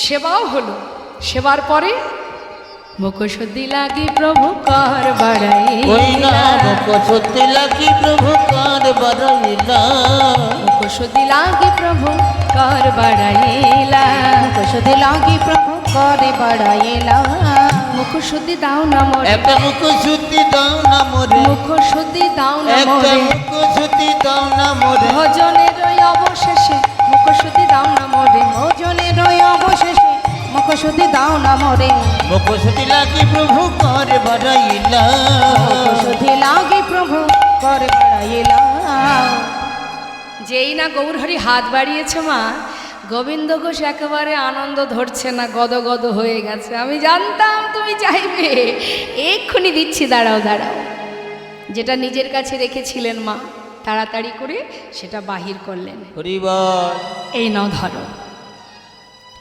সেবাও হলো। সেবার পরে মুখশুদ্ধি লাগি প্রভু কর বাড়াইলা, মুখশুদ্ধি লাগি প্রভু কর বাড়াইলা, মুখশুদ্ধি লাগি প্রভু কর বাড়াইলা, মুখশুদ্ধি লাগি প্রভু করে বাড়াইলা। মুখশুদ্ধি দাও না মোরে, একটা মুখশুদ্ধি দাও না মোরে, মুখশুদ্ধি দাও না একটা মোরে, মুখশুদ্ধি দাও না মোরে, ভজনের ওই অবশেষে মুখশুদ্ধি দাও না মোরে, ভজনের ওই অবশেষে মুখশুদ্ধি দাও না মোরে। মুখশুদ্ধি লাগি প্রভু কর বাড়াইলা, মুখশুদ্ধি লাগি প্রভু করে বাড়াইলা। যেই না গৌরহরি হাত বাড়িয়েছে মা, গোবিন্দ ঘোষ একেবারে আনন্দ ধরছে না, গদগদ হয়ে গেছে। আমি জানতাম তুমি চাইবে, এক্ষুনি দিচ্ছি, দাঁড়াও দাঁড়াও। যেটা নিজের কাছে রেখেছিলেন মা, তাড়াতাড়ি করে সেটা বাহির করলেন। হরি বল। এই নাও ধরো।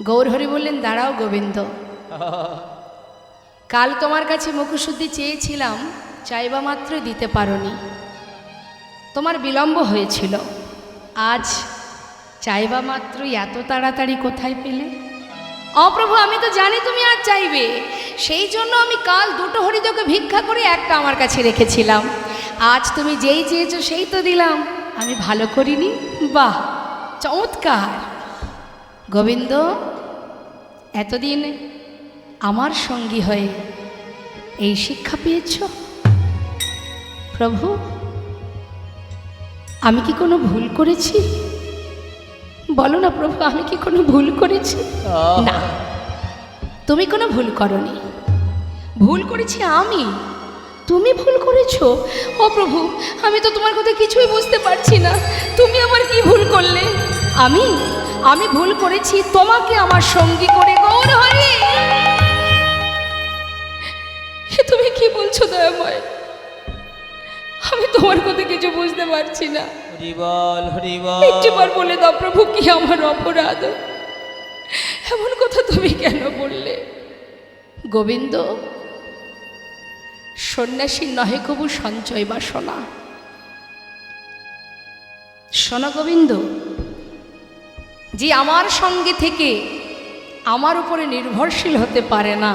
গৌরহরি বললেন, দাঁড়াও গোবিন্দ, কাল তোমার কাছে মুখশুদ্ধি চেয়েছিলাম, চাইবা মাত্র দিতে পারোনি, তোমার বিলম্ব হয়েছিল। আজ চাইবা মাত্র এত তাড়াতাড়ি কোথায় পেলে? অপ্রভু, আমি তো জানি তুমি আজ চাইবে, সেই জন্য আমি কাল 2টো হরিদকে ভিক্ষা করে একটা আমার কাছে রেখেছিলাম। আজ তুমি যেই চেয়েছো সেই তো দিলাম, আমি ভালো করিনি? বাহ, চমৎকার। গোবিন্দ, এতদিন আমার সঙ্গী হয়ে এই শিক্ষা পেয়েছ? প্রভু, আমি কি কোনো ভুল করেছি? বলো না প্রভু, আমি কি কোনো ভুল করেছি? না, তুমি কোনো ভুল করনি, ভুল করেছি আমি, তুমি ভুল করেছো। ও প্রভু, আমি তো তোমার কথা কিছুই বুঝতে পারছি না, তুমি আমার কি ভুল করলে? আমি ভুল করেছি তোমাকে আমার সঙ্গী করে। গৌর হরি, তুমি কি বলছো দয়াময়? আমি তোমার কথা কিছু বুঝতে পারছি না। হরি বল, হরি বল। একটিবার বলে দাও প্রভু, কি আমার অপরাধ? এমন কথা তুমি কেন বললে? গোবিন্দ, সন্ন্যাসী নহে কবু সঞ্চয় বাসনা। শোনো গোবিন্দ, যে আমার সঙ্গে থেকে আমার উপরে নির্ভরশীল হতে পারে না,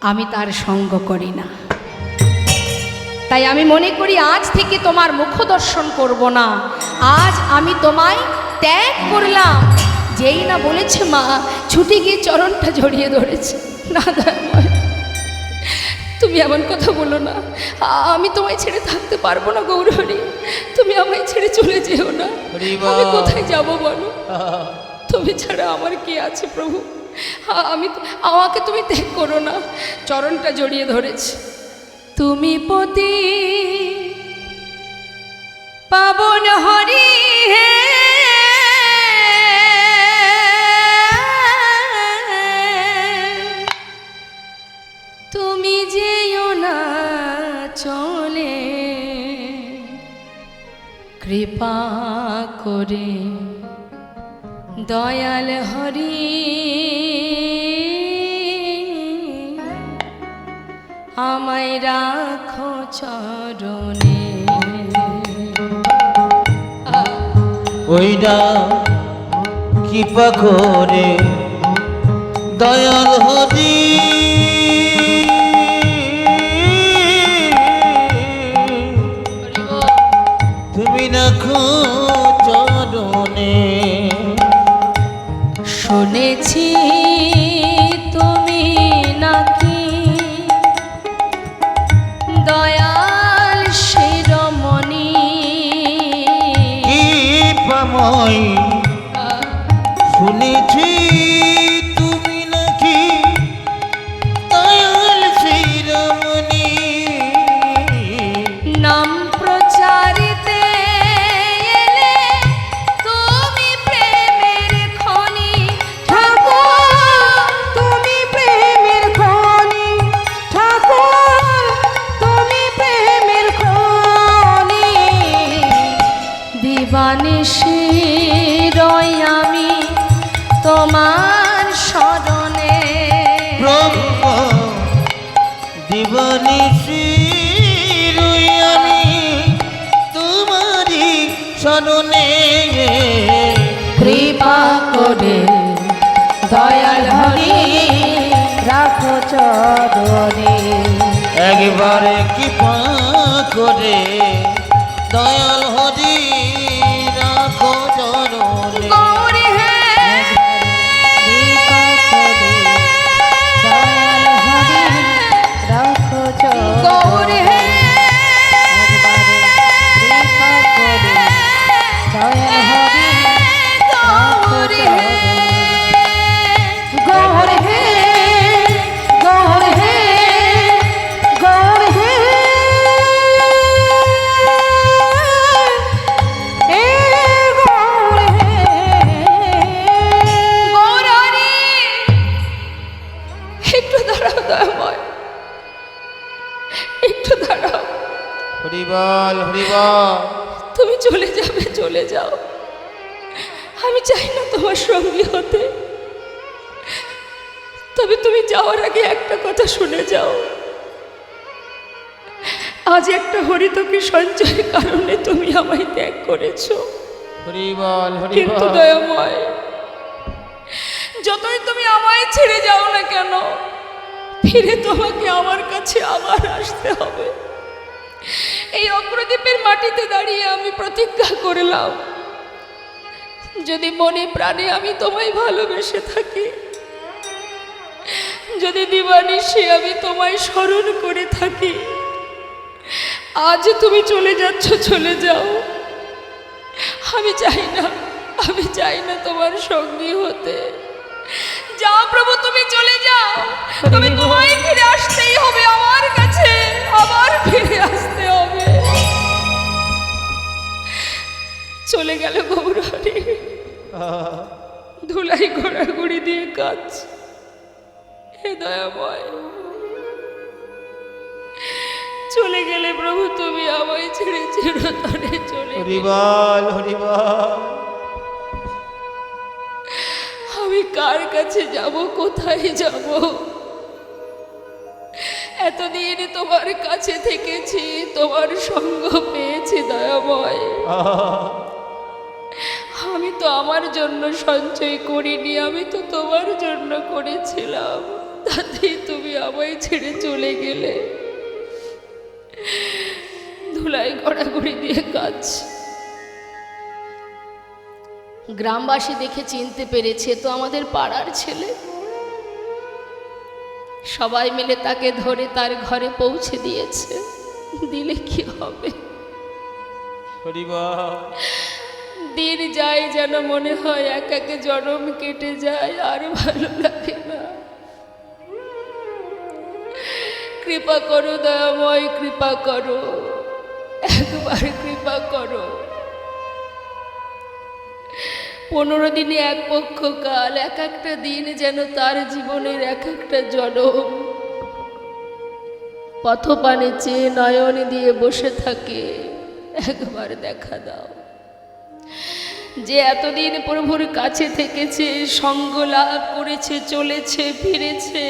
আমি তার সঙ্গ করি না। তাই আমি মনে করি আজ থেকে তোমার মুখ দর্শন করব না, আজ আমি তোমায় ত্যাগ করলাম। যেই না বলেছে মা, ছুটে গিয়ে চরণটা জড়িয়ে ধরেছে। না দয়াময়, তুমি এমন কথা বলো না, আমি তোমায় ছেড়ে থাকতে পারবো না গৌরহরি, তুমি আমায় ছেড়ে চলে যেও না। আমি কোথায় যাব বলো, তুমি ছাড়া আমার কি আছে প্রভু, আমাকে তুমি ত্যাগ করো না। চরণটা জড়িয়ে ধরেছে। তুমি পতি পাবন হরি হে, তুমি যেও না চলে, কৃপা করে দয়াল হরি আমায় রাখো চরণে। ওইটা কৃপা করে দয়াল হরি তুমি রাখো চরণে। শুনেছি তুমি নাকি দয়াল শিরোমণি, কৃপাময় শুনেছি তুমি নাকি দয়াল শিরোমণি। নাম প্রচারিতে এলে তুমি প্রেমের খনি, ঠাকুর তুমি প্রেমের খনি, ঠাকুর তুমি প্রেমের খনি। দিবানিশি রই আমি তোমার শরণে। প্রভু দিবানিশি রই আমি তোমারি শরণে। কৃপা করে দয়াল হরি রাখো চরণে। একবারে কৃপা করে দয়াল হরি রাখো চরণে। গৌরী হে, কৃপা করে দয়াল হরি রাখো চরণে। গৌরী হে, কৃপা করে দয়াল হরি গৌরী হে, গৌর হে, গৌর হে, গৌর হে, এ গৌর হে। গৌরহরি, একটু দাঁড়াও দয়াময়, একটু দাঁড়াও। হরিবল হরিবল। তুমি চলে যাবে, চলে যাও, আমি চাই না তোমার সঙ্গী হতে। তবে তুমি যাওয়ার আগে একটা কথা শুনে যাও। আজ একটা হরিতকি সঞ্চয়ের কারণে তুমি আমায় ত্যাগ করেছো, হরিবল কিন্তু হরিবল। দয়াময়, যতই তুমি আমায় ছেড়ে যাও না কেন, ফিরে তোমাকে আমার কাছে আবার আসতে হবে। এই অগ্রদ্বীপের মাটিতে দাঁড়িয়ে আমি প্রতিজ্ঞা করলাম, যদি মনে প্রাণে আমি তোমায় ভালোবেসে থাকি, যদি দিবানিশি আমি তোমায় স্মরণ করে থাকি, আজ তুমি চলে যাচ্ছ, চলে যাও। আমি চাই না, আমি চাই না তোমার সঙ্গী হতে। যাও প্রভু, তুমি চলে যাও, তুমি তোমায় ফিরে আসতেই হবে আমার কাছে, আবার ফিরে আসতে হবে। চলে গেল গৌরহরি, ধুলাই ঘোরাঘুরি দিয়ে কাজ। হে দয়াময়, চলে গেলে প্রভু তুমি আমায় ছেড়ে চিরতরে চলে গেলে। হরিবল হরিবল। আমি কার কাছে যাব, কোথায় যাব? এতদিন তোমার কাছে থেকেছি, তোমার সঙ্গ পেয়েছি দয়াময়। আমি তো আমার জন্য সঞ্চয় করিনি, আমি তো তোমার জন্য করেছিলাম, তাতেই তুমি আমায় ছেড়ে চলে গেলে। ধুলায় গড়াগড়ি দিয়ে কাঁদছে। গ্রামবাসী দেখে চিনতে পেরেছে, তো আমাদের পাড়ার ছেলে। সবাই মিলে তাকে ধরে তার ঘরে পৌঁছে দিয়েছে। দিলে কি হবে, দিন যায় যেন মনে হয় এক এক জনম কেটে যায়, আর ভালো লাগে না। কৃপা করো দয়াময়, কৃপা করো, একবার কৃপা করো। 15 দিনে এক পক্ষ কাল, এক একটা দিন যেন তার জীবনের এক একটা জনম। পথপানে চেয়ে নয়ন দিয়ে বসে থাকে, একবার দেখা দাও। যে এতদিন প্রভুর কাছে থেকেছে, সঙ্গ লাভ করেছে, চলেছে ফিরেছে,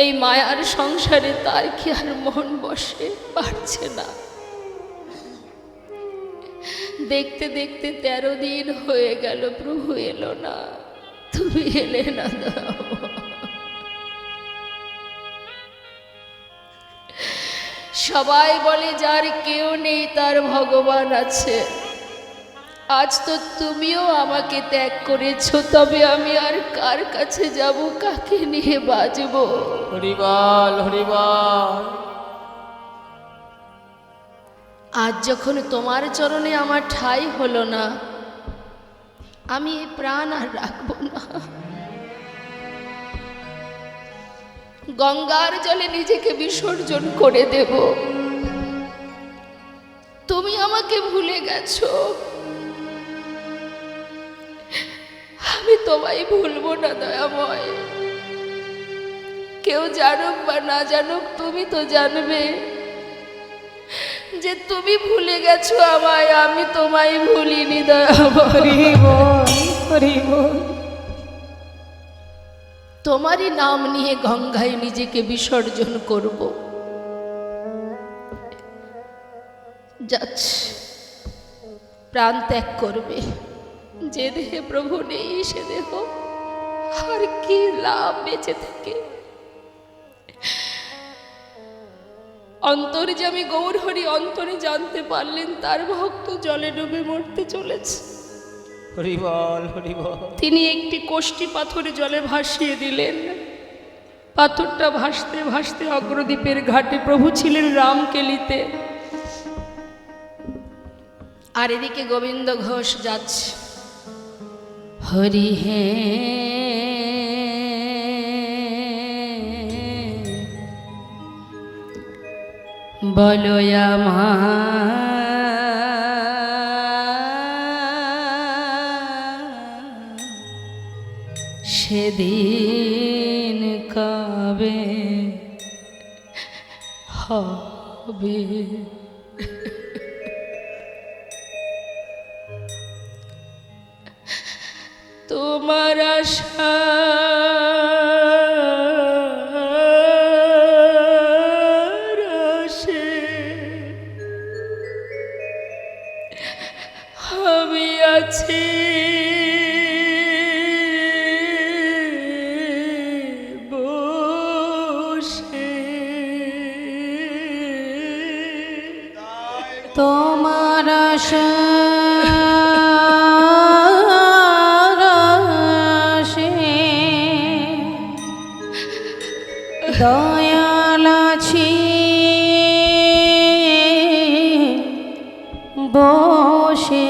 এই মায়ার সংসারে তার কি আর মন বসে? পারছে না। দেখতে দেখতে 13 দিন হয়ে গেল, প্রভু এলো না, তুমি এলে না। সবাই বলে যার কেউ নেই তার ভগবান আছে। আজ তো তুমিও আমাকে ত্যাগ করেছো, তবে আমি আর কার কাছে যাব, কাকে নিয়ে বাজব? হরিবল হরিবল। আজ যখন তোমার চরণে আমার ঠাঁই হলো না, আমি এই প্রাণ আর রাখবো না। গঙ্গার জলে নিজেকে বিসর্জন করে দেব। তুমি আমাকে ভুলে গেছো, আমি তোমায় ভুলবো না দয়াময়। কেউ জানুক বা না জানুক, তুমি তো জানবে যে তুমি ভুলে গেছো আমায়, আমি তোমায় ভুলিনি দয়াময়। তোমারই নাম নিয়ে গঙ্গায় নিজেকে বিসর্জন করব। যাচ্ছে, প্রাণ ত্যাগ করবে। যে দেহে প্রভু নেই সে দেহ আর কি লাভ বেঁচে থেকে? অন্তর্যামী গৌরহরি অন্তরে জানতে পারলেন তার ভক্ত জলে ডুবে মরতে চলেছে। হরিবল হরিবল। তিনি একটি কোষ্ঠী পাথরে জলে ভাসিয়ে দিলেন। পাথরটা ভাসতে ভাসতে অগ্রদ্বীপের ঘাটে, প্রভু ছিলেন রামকেলিতে, আর এদিকে গোবিন্দ ঘোষ যাচ্ছে। হরি হে বলো সেদিন কবে হবে? তোমার আশা আমি আছি বসে, তোমার আশা দয়াল আছি বসে।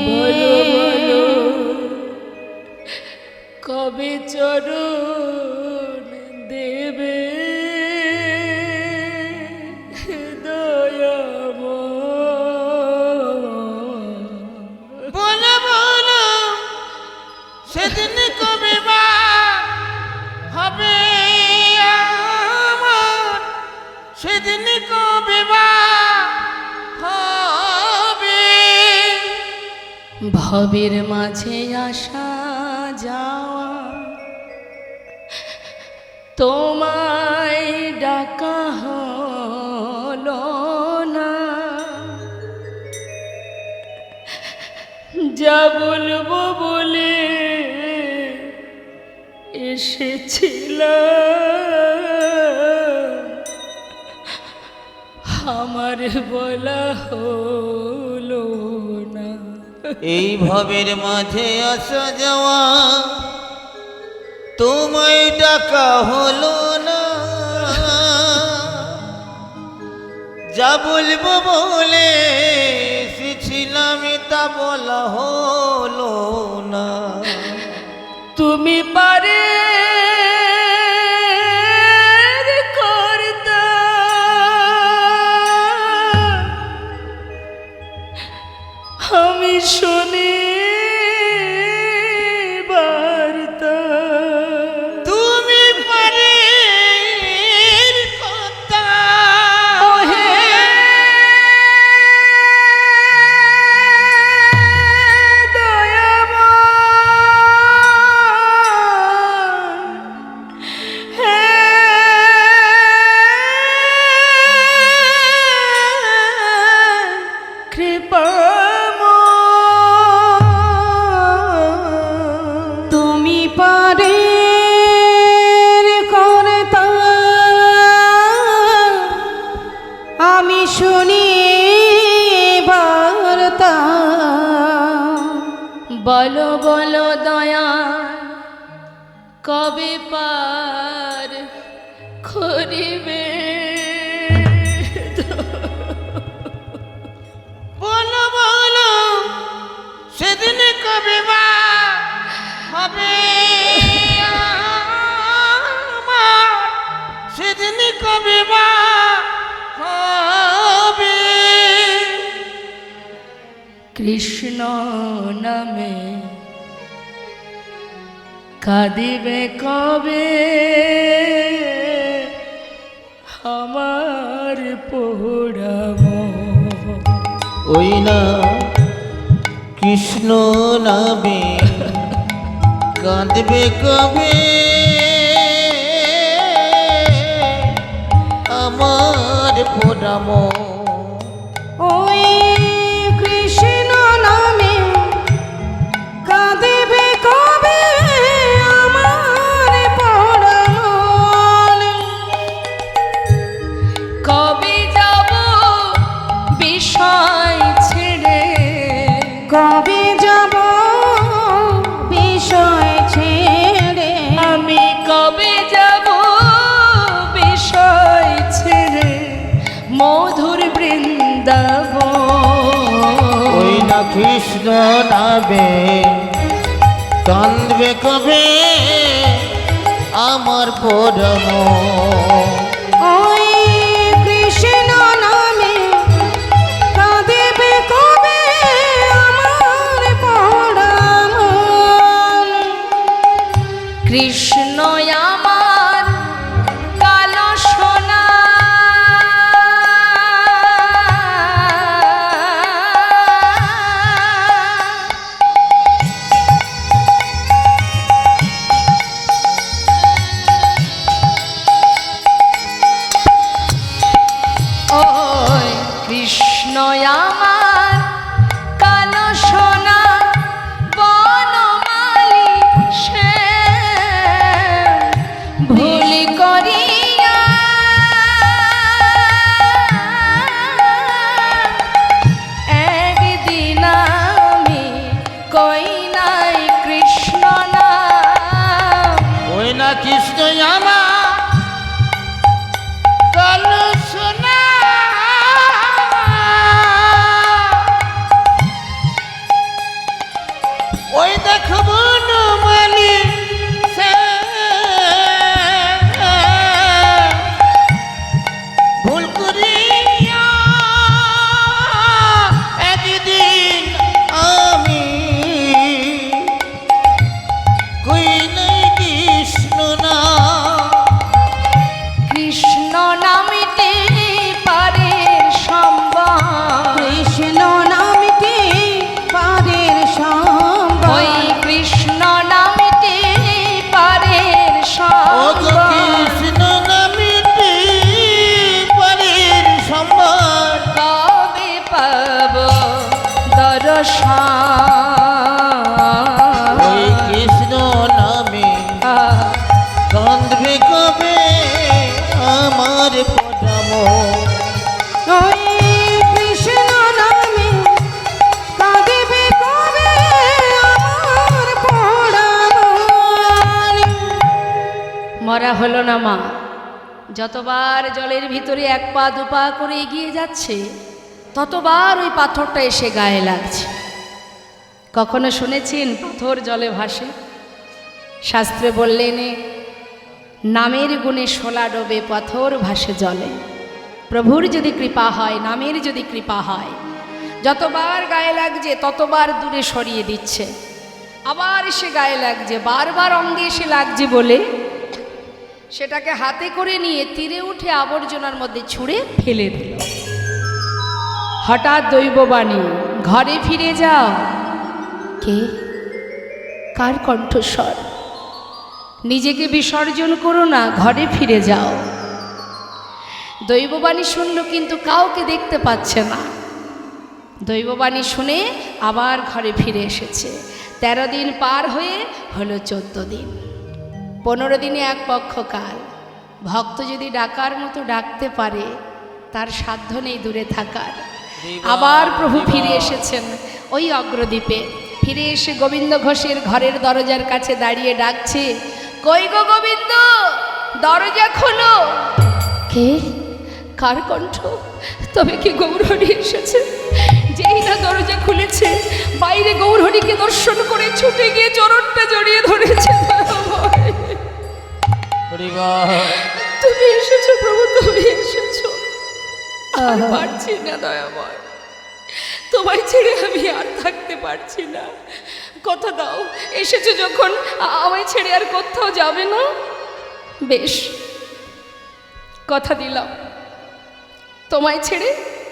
বলো বলো কবে চরণ দেবে দয়াময়? বলো বলো সেদিন কবে বা হবে আমার, সেদিন কবে বা হবে? ভবের মাঝে আসা যাওয়া, তোমায় ডাকা হলো না। যা বলবো বলে এসেছিলাম, আমার বলা হলো না। এই ভবের মাঝে আসা যাওয়া তোমায় ডাকা হলো না। যা বলবো বলে এসেছিলাম তা বলা হলো না। তুমি পারে করতা আমি শুনি বার্তা। তুমি পারে কথা ওহে দয়াময়, হে কৃপাময়, তুমি পারে করতা আমি শুনি বার্তা। বলো বলো দয়া কবে পার করিবে। বলো বলো সেদিন কবে বা হবে আমার, সেদিন কবে বা হবে। কৃষ্ণ নামে কাঁদিবে কবে আমার পোড়াব। ওই না কৃষ্ণ নামে কাঁদবে কবে আমার পোড়াম। ওই কৃষ্ণ নামে কাঁদিবে কবে আমার পরাণ। কবে যাব বিষয় ছেড়ে, কবে যাব বিষয় ছেড়ে। আমি কবে যাব বিষয় ছেড়ে মধুর বৃন্দাবন। ওই না কৃষ্ণ নামে কাঁদবে কবে আমার পোড়াম। ওই কৃষ্ণ নামে কাঁদিবে কবে আমার পরাণ। কৃষ্ণ আমার কালো সোনা, ওই কৃষ্ণ আমার কালো সোনা বনমালী শ্যাম, ভুল করিয়া একদিন আমি কই নাই কৃষ্ণ নাম। ওই না কৃষ্ণ আমার কালো সোনা। ওই দেখবো নমালি ভুল করিয়া একদিন আমি কই নাই কৃষ্ণ না। কৃষ্ণ নামিতে পারের সম্বল, কৃষ্ণ নামটি পারের সম্বল। ওই কৃষ্ণ নামিতে পারের ও সম্বল। কৃষ্ণ নামিতে পরের সম্বল। কবে পাব দর্শন। ওই কৃষ্ণ নামে কাঁদবে কবে আমার পোড়াম। মরা হলো না মা। যতবার জলের ভিতরে এক পা দুপা করে এগিয়ে যাচ্ছে ততবার ওই পাথরটা এসে গায়ে লাগছে। কখনো শুনেছেন পাথর জলে ভাসে? শাস্ত্রে বললেন নামের গুণে শোলা ডোবে পাথর ভাসে জলে। প্রভুর যদি কৃপা হয়, নামের যদি কৃপা হয়, যতবার গায়ে লাগছে ততবার দূরে সরিয়ে দিচ্ছে, আবার এসে গায়ে লাগছে, বারবার অঙ্গে এসে লাগছে বলে সেটাকে হাতে করে নিয়ে তীরে উঠে আবর্জনার মধ্যে ছুঁড়ে ফেলে দিল। হঠাৎ দৈববাণী, ঘরে ফিরে যাও। কে? কার কণ্ঠস্বর? নিজেকে বিসর্জন করো না, ঘরে ফিরে যাও। দৈববাণী শুনল কিন্তু কাউকে দেখতে পাচ্ছে না। দৈববাণী শুনে আবার ঘরে ফিরে এসেছে। 13 দিন পার হয়ে হলো 14 দিন। 15 দিনে এক পক্ষকাল। ভক্ত যদি ডাকার মতো ডাকতে পারে তার সাধ্য নেই দূরে থাকার। আবার প্রভু ফিরে এসেছেন ওই অগ্রদ্বীপে। ফিরে এসে গোবিন্দ ঘোষের ঘরের দরজার কাছে দাঁড়িয়ে ডাকছে, কই গো গোবিন্দ, দরজা খোলো। কে? কার কণ্ঠ? তবে কি গৌরহরি এসেছে? যেই না দরজা খুলেছে বাইরে গৌরহরিকে দর্শন করে ছুটে গিয়ে চরণটা জড়িয়ে ধরেছে। তুমি এসেছো প্রভু, তুমি এসেছো। আর পারছি না দয়াময়, তোমায় ছেড়ে আমি আর থাকতে পারছি না। কথা দাও, এসেছো যখন আমায় ছেড়ে আর কোথাও যাবে না। বেশ, কথা দিলাম তোমায় ছেড়ে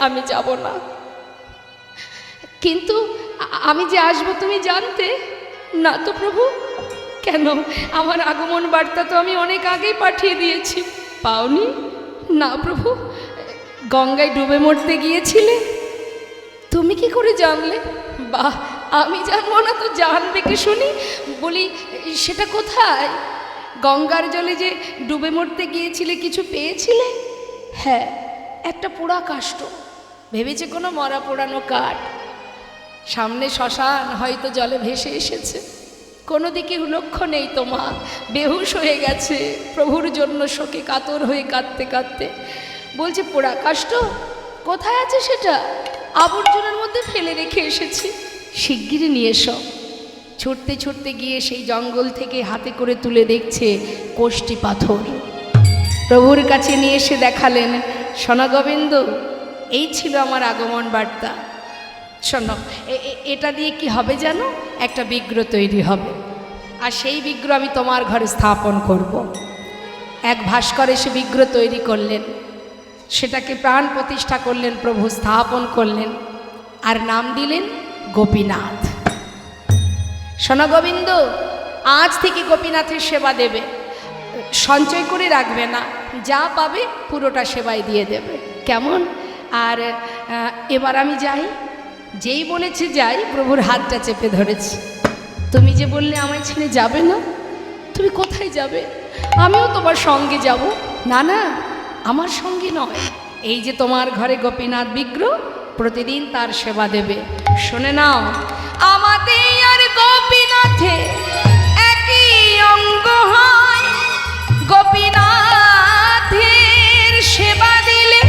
আমি যাব না। কিন্তু আমি যে আসবো তুমি জানতে না তো প্রভু? কেন? আমার আগমন বার্তা তো আমি অনেক আগেই পাঠিয়ে দিয়েছি, পাওনি? না প্রভু, গঙ্গায় ডুবে মরতে গিয়েছিলে। তুমি কি করে জানলে? বাহ, আমি জানবো না তো জানবে কি শুনি? বলি সেটা কোথায়? গঙ্গার জলে যে ডুবে মরতে গিয়েছিলে কিছু পেয়েছিলে? হ্যাঁ, একটা পোড়া কাষ্ঠ। ভেবেছে কোনো মরা পোড়ানো কাঠ। সামনে শ্মশান, হয়তো জলে ভেসে এসেছে। কোনো দিকে লক্ষ্য নেই তোমার, বেহুশ হয়ে গেছে প্রভুর জন্য শোকে কাতর হয়ে কাঁদতে কাঁদতে। বলছে পোড়া কাষ্ঠ কোথায় আছে? সেটা আবর্জনার মধ্যে ফেলে রেখে এসেছি, শিগগিরই নিয়ে এসো। ছুটতে ছুটতে গিয়ে সেই জঙ্গল থেকে হাতে করে তুলে দেখছে কোষ্ঠী পাথর। প্রভুর কাছে নিয়ে এসে দেখালেন, শোনো গোবিন্দ, এই ছিল আমার আগমন বার্তা। শোনো, এটা দিয়ে কি হবে জানো? একটা বিগ্রহ তৈরি হবে, আর সেই বিগ্রহ আমি তোমার ঘরে স্থাপন করব। এক ভাস্কর এসে বিগ্রহ তৈরি করলেন, সেটাকে প্রাণ প্রতিষ্ঠা করলেন, প্রভু স্থাপন করলেন, আর নাম দিলেন গোপীনাথ। শোনো গোবিন্দ, আজ থেকে গোপীনাথের সেবা দেবে, সঞ্চয় করে রাখবে না, যা পাবে পুরোটা সেবায় দিয়ে দেবে, কেমন? আর এবার আমি যাই। যেই বলেছে যাই, প্রভুর হাতটা চেপে ধরেছে। তুমি যে বললে আমায় ছেড়ে যাবে না, তুমি কোথায় যাবে? আমিও তোমার সঙ্গে যাব। না না, আমার সঙ্গে নয়, এই যে তোমার ঘরে গোপীনাথ বিগ্রহ, প্রতিদিন তার সেবা দেবে। শুনে নাও, আমাদের আর গোপীনাথে একই অঙ্গ হয়, গোপীনাথের সেবা দিলে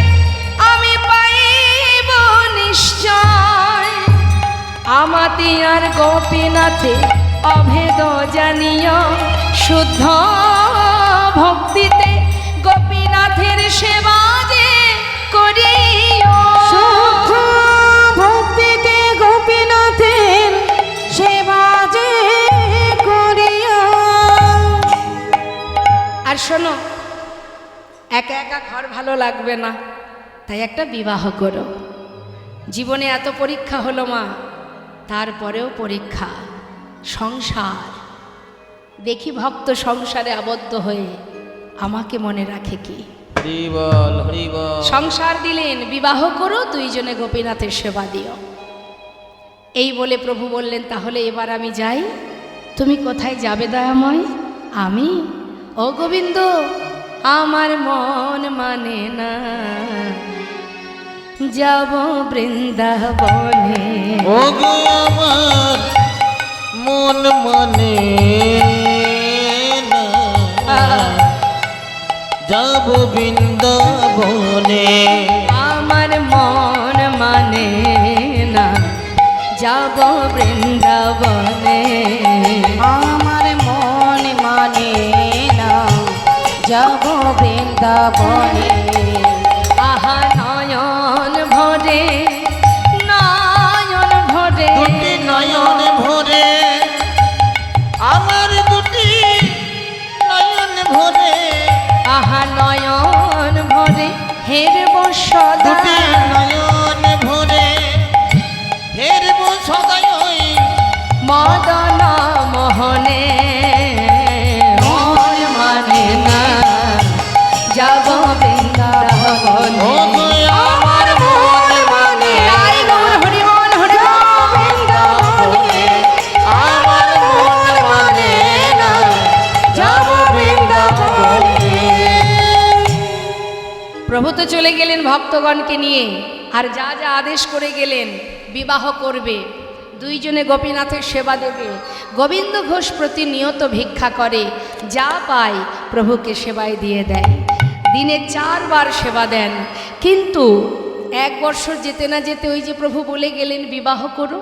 আমি পাইব নিশ্চয়। আমাদের আর গোপীনাথে অভেদ জানিও, শুদ্ধ ভক্তিতে গোপীনাথের সেবা যে করিও। শুদ্ধ ভক্তিতে গোপীনাথের সেবা যে করিও। আর শোনো, একা একা ঘর ভালো লাগবে না, তাই একটা বিবাহ করো। জীবনে এত পরীক্ষা হলো মা, তারপরেও পরীক্ষা সংসার। দেখি ভক্ত সংসারে আবদ্ধ হয়ে আমাকে মনে রাখে কি? হরিবল হরিবল। সংসার দিলেন, বিবাহ করো, দুইজনে গোপীনাথের সেবা দিও। এই বলে প্রভু বললেন, তাহলে এবার আমি যাই। তুমি কোথায় যাবে দয়াময়? আমি? ও গোবিন্দ, আমার মন মানে না, যাব বৃন্দাবনে। ও গো আমার মন মানে না, যাব বৃন্দাবনে। আমার মন মানে না যাব বৃন্দাবনে। আমার মন মানে না যাব বৃন্দাবনে। আহা নয়ন ভরে নয়ন ভরে দুটি নয়ন ভরে, আমার দুটি নয়ন ভরে, আহা নয়ন ভরে হেরব সদা দুটি নয়ন ভরে হেরব সদাই ওই মদন মোহনে। মন মানে না যাব বৃন্দাবনে। ও গো আমার মন মানে আই গৌর হরি বল হরি বৃন্দাবনে। আমার মন মানে না যাব বৃন্দাবনে। প্রভু তো চলে গেলেন ভক্তগণকে নিয়ে, আর যা যা আদেশ করে গেলেন বিবাহ করবে, দুইজনে গোপীনাথের সেবা দেবে। গোবিন্দ ঘোষ প্রতিনিয়ত ভিক্ষা করে, যা পায় প্রভুকে সেবায় দিয়ে দেয়। দিনে 4 বার সেবা দেন। কিন্তু 1 বছর যেতে না যেতে ওই যে প্রভু বলে গেলেন বিবাহ করো,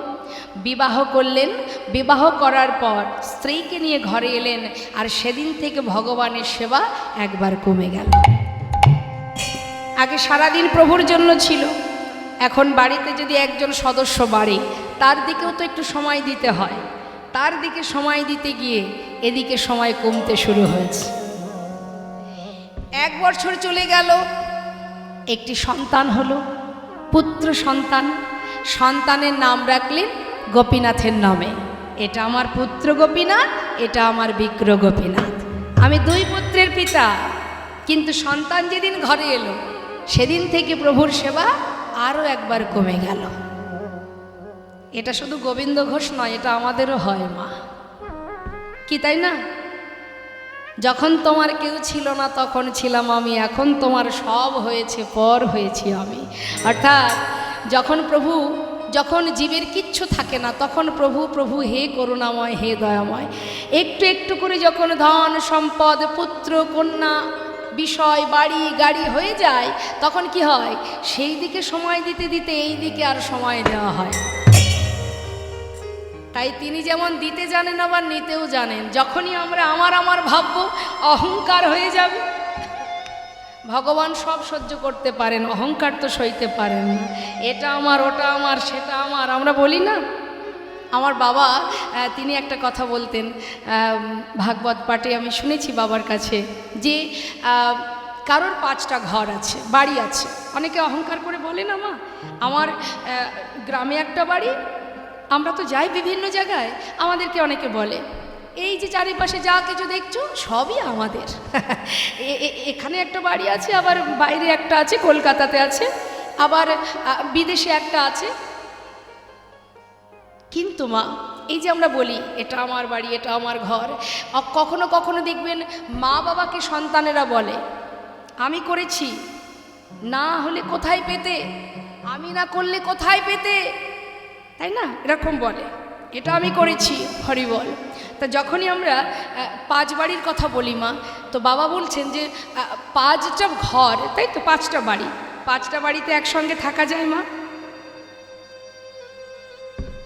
বিবাহ করলেন। বিবাহ করার পর স্ত্রীকে নিয়ে ঘরে এলেন, আর সেদিন থেকে ভগবানের সেবা একবার কমে গেল। আগে সারাদিন প্রভুর জন্য ছিল, এখন বাড়িতে যদি একজন সদস্য বাড়ে, তার দিকেও তো একটু সময় দিতে হয়। তার দিকে সময় দিতে গিয়ে এদিকে সময় কমতে শুরু হয়েছে। 1 বছর চলে গেল, একটি সন্তান হলো, পুত্র সন্তান। সন্তানের নাম রাখলেন গোপীনাথের নামে। এটা আমার পুত্র গোপীনাথ, এটা আমার বিগ্র গোপীনাথ। আমি 2 পুত্রের পিতা। কিন্তু সন্তান যেদিন ঘরে এলো, সেদিন থেকে প্রভুর সেবা আরও একবার কমে গেল। এটা শুধু গোবিন্দ ঘোষ নয়, এটা আমাদেরও হয় মা, কি তাই না? যখন তোমার কেউ ছিল না তখন ছিলাম আমি, এখন তোমার সব হয়েছে পর হয়েছি আমি। অর্থাৎ যখন জীবের কিচ্ছু থাকে না, তখন প্রভু প্রভু হে করুণাময়, হে দয়াময়। একটু একটু করে যখন ধন সম্পদ, পুত্র কন্যা, বিষয়, বাড়ি গাড়ি হয়ে যায়, তখন কি হয়? সেই দিকে সময় দিতে দিতে এই দিকে আর সময় দেওয়া হয়। তাই তিনি যেমন দিতে জানেন আবার নিতেও জানেন। যখনই আমরা আমার আমার ভাববো, অহংকার হয়ে যাবে। ভগবান সব সহ্য করতে পারেন, অহংকার তো সইতে পারেন না। এটা আমার, ওটা আমার, সেটা আমার, আমরা বলি না। আমার বাবা তিনি একটা কথা বলতেন, ভাগবত পাঠে আমি শুনেছি বাবার কাছে, যে কারোর 5টা ঘর আছে, বাড়ি আছে। অনেকে অহংকার করে বলে না, মা আমার গ্রামে একটা বাড়ি, আমরা তো যাই বিভিন্ন জায়গায়, আমাদেরকে অনেকে বলে এই যে চারিপাশে যা কিছু দেখছো সবই আমাদের। এখানে একটা বাড়ি আছে, আবার বাইরে একটা আছে, কলকাতাতে আছে, আবার বিদেশে একটা আছে। কিন্তু মা, এই যে আমরা বলি এটা আমার বাড়ি, এটা আমার ঘর, কখনো কখনো দেখবেন মা বাবাকে সন্তানেরা বলে আমি করেছি, না হলে কোথায় পেতে, আমি না করলে কোথায় পেতে, তাই না? এরকম বলে, এটা আমি করেছি, হরি বল। তা যখনই আমরা 5 বাড়ির কথা বলি মা, তো বাবা বলছেন যে 5টা ঘর, তাই তো 5টা বাড়ি, 5টা বাড়িতে একসঙ্গে থাকা যায় মা?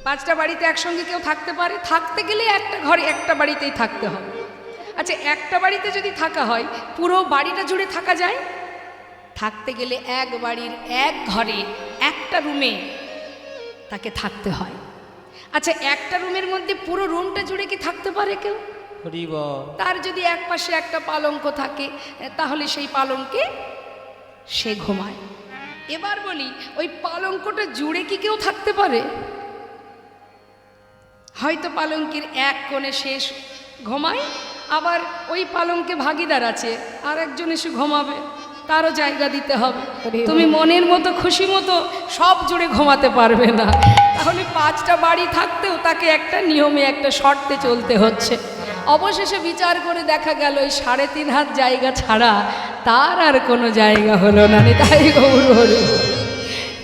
5টা বাড়িতে একসঙ্গে কেউ থাকতে পারে? থাকতে গেলে একটা ঘরে একটা বাড়িতেই থাকতে হবে। আচ্ছা, একটা বাড়িতে যদি থাকা হয়, পুরো বাড়িটা জুড়ে থাকা যায়? থাকতে গেলে এক বাড়ির এক ঘরে একটা রুমে তাকে থাকতে হয়। আচ্ছা, একটা রুমের মধ্যে পুরো রুমটা জুড়ে কি থাকতে পারে কেউ? তার যদি এক পাশে একটা পালঙ্ক থাকে, তাহলে সেই পালঙ্কে সে ঘুমায়। এবার বলি, ওই পালঙ্কটা জুড়ে কি কেউ থাকতে পারে? হয়তো পালঙ্কের এক কোণে শেষ ঘুমায়, আবার ওই পালঙ্কে ভাগিদার আছে, আর একজন এসে ঘুমাবে, তারও জায়গা দিতে হবে। তুমি মনের মতো খুশি মতো সব জুড়ে ঘুমাতে পারবে না। তাহলে 5টা বাড়ি থাকতেও তাকে একটা নিয়মে, একটা শর্তে চলতে হচ্ছে। অবশেষে বিচার করে দেখা গেল ওই 3.5 হাত জায়গা ছাড়া তার আর কোনো জায়গা হলো না। তাই গৌর হরি।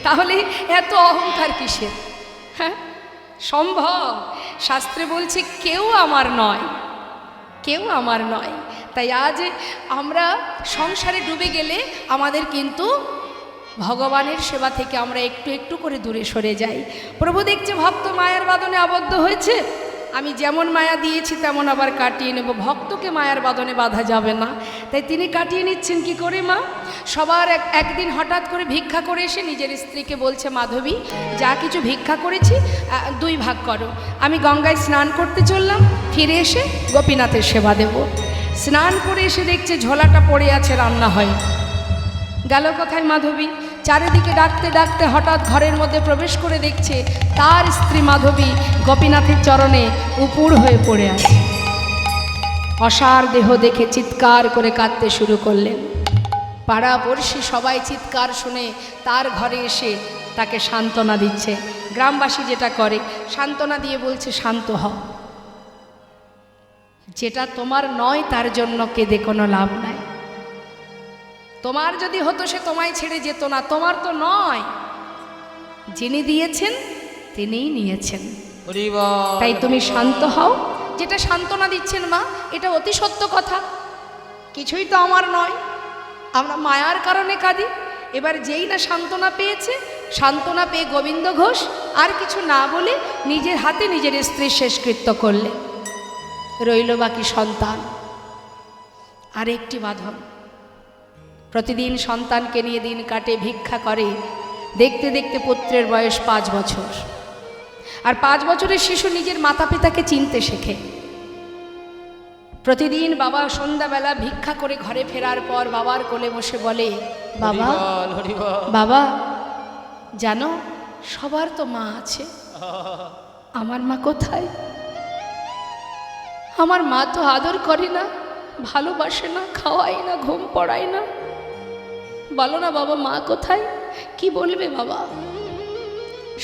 তাহলে এত অহংকার কিসের? হ্যাঁ, সম্ভব? শাস্ত্রে বলছে কেউ আমার নয়, কেউ আমার নয়। তাই আজ আমরা সংসারে ডুবে গেলে আমাদের কিন্তু ভগবানের সেবা থেকে আমরা একটু একটু করে দূরে সরে যাই। প্রভু দেখছে ভক্ত মায়ার বাঁধনে আবদ্ধ হয়েছে, আমি যেমন মায়া দিয়েছি তেমন আবার কাটিয়ে নেব, ভক্তকে মায়ার বাঁধনে বাঁধা যাবে না। তাই তিনি কাটিয়ে নিচ্ছেন কি করে মা? সবার একদিন হঠাৎ করে ভিক্ষা করে এসে নিজের স্ত্রীকে বলছে, মাধবী যা কিছু ভিক্ষা করেছি 2 ভাগ করো। আমি গঙ্গায় স্নান করতে চললাম, ফিরে এসে গোপীনাথের সেবা দেব। স্নান করে এসে দেখছে ঝোলাটা পড়ে আছে, রান্না হয়। গেল কোথায় মাধবী? চারিদিকে ডাকতে ডাকতে হঠাৎ ঘরের মধ্যে প্রবেশ করে দেখছে তার স্ত্রী মাধবী গোপীনাথের চরণে উপুর হয়ে পড়ে আছে। অসার দেহ দেখে চিৎকার করে কাঁদতে শুরু করলেন। পাড়াপড়শি সবাই চিৎকার শুনে তার ঘরে এসে তাকে সান্ত্বনা দিচ্ছে। গ্রামবাসী যেটা করে, সান্ত্বনা দিয়ে বলছে, শান্ত হও, যেটা তোমার নয় তার জন্য কেঁদে কোনো লাভ নাই। তোমার যদি হতো সে তোমায় ছেড়ে যেত না, তোমার তো নয়, যিনি দিয়েছেন তিনিই নিয়েছেন। তাই তুমি শান্ত হও। যেটা সান্ত্বনা দিচ্ছেন মা, এটা অতি সত্য কথা। কিছুই তো আমার নয়, আমরা মায়ার কারণে কাঁদি। এবার যেই না সান্ত্বনা পেয়েছে, সান্ত্বনা পেয়ে গোবিন্দ ঘোষ আর কিছু না বলে নিজের হাতে নিজের স্ত্রীর শেষকৃত্য করলেন। রইল বাকি সন্তান আর একটি বাঁধন। প্রতিদিন সন্তানকে নিয়ে দিন কাটে, ভিক্ষা করে। দেখতে দেখতে পুত্রের বয়স 5 বছর। আর 5 বছরের শিশু নিজের মাতা পিতাকে চিনতে শেখে। প্রতিদিন বাবা সন্ধ্যাবেলা ভিক্ষা করে ঘরে ফেরার পর বাবার কোলে বসে বলে, বাবা বাবা জানো সবার তো মা আছে, আমার মা কোথায়? আমার মা তো আদর করে না, ভালোবাসে না, খাওয়াই না, ঘুম পড়ায় না। বলো না বাবা, মা কোথায়? কি বলবে বাবা?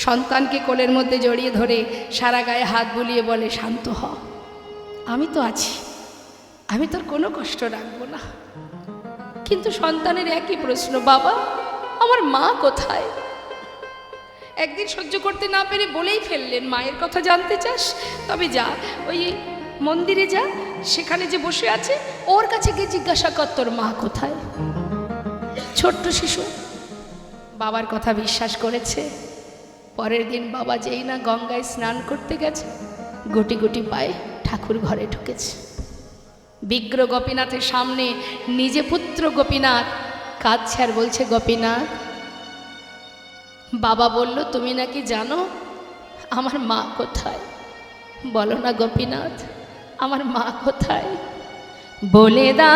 সন্তানকে কোলের মধ্যে জড়িয়ে ধরে সারা গায়ে হাত বুলিয়ে বলে, শান্ত হ, আমি তো আছি, আমি তোর কোনো কষ্ট রাখবো না। কিন্তু সন্তানের একই প্রশ্ন, বাবা আমার মা কোথায়? একদিন সহ্য করতে না পেরে বলেই ফেললেন, মায়ের কথা জানতে চাস? তবে যা, ওই মন্দিরে যা, সেখানে যে বসে আছে ওর কাছে গিয়ে জিজ্ঞাসা কর তোর মা কোথায়। ছোট্ট শিশু বাবার কথা বিশ্বাস করেছে। পরের দিন বাবা যেই না গঙ্গায় স্নান করতে গেছে, গুটি গুটি পায়ে ঠাকুর ঘরে ঢুকেছে। বিগ্রহ গোপীনাথের সামনে নিজে পুত্র গোপীনাথ কাঁদছে আর বলছে, গোপীনাথ বাবা বলল তুমি নাকি জানো আমার মা কোথায়? বলো না গোপীনাথ, আমার মা কোথায়? বলে দা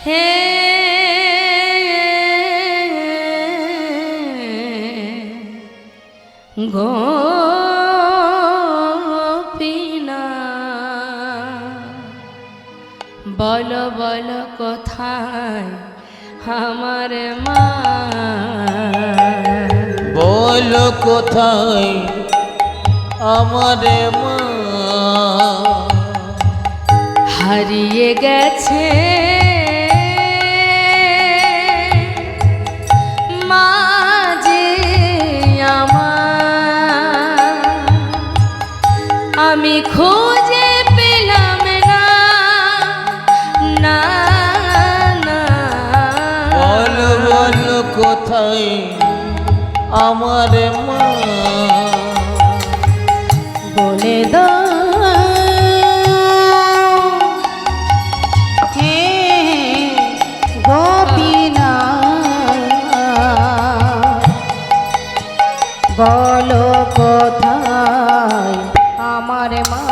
হে গোপীনাথ, বলো বলো কোথায় আমার মা? বলো কোথায় আমার মা? হারিয়ে গেছে মা যে আমার, আমি খুঁজে পেলাম না, না না। বলো বলো কোথায় আমার মা? বলে দাও হে গোপীনাথ, বলো কোথায় আমার মা?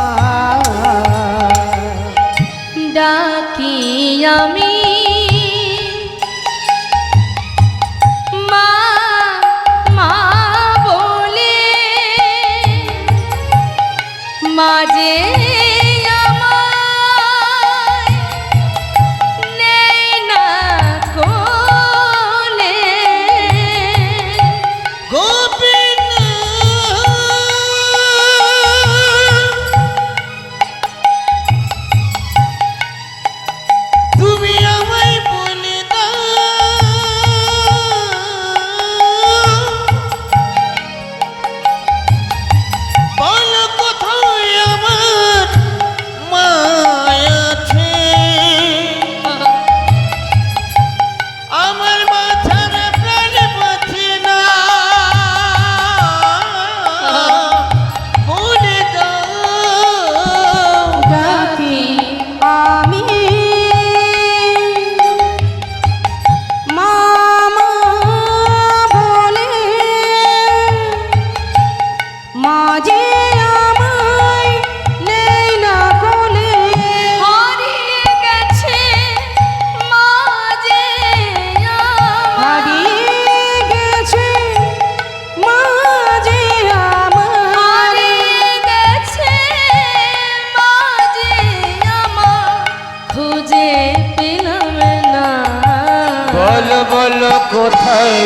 ডাকি আমি মা মা বলে, মাঝে আমায় নেই না কোলে। তুমি আমায় বলে দাও, বলো মাঝে আমায় নেই না কোলে হারিয়ে গেছে মাঝে হারিয়ে গেছে মাঝে আমার হারিয়ে গেছে মাঝে আমার খুঁজে পেলাম না বলো বলো কোথায়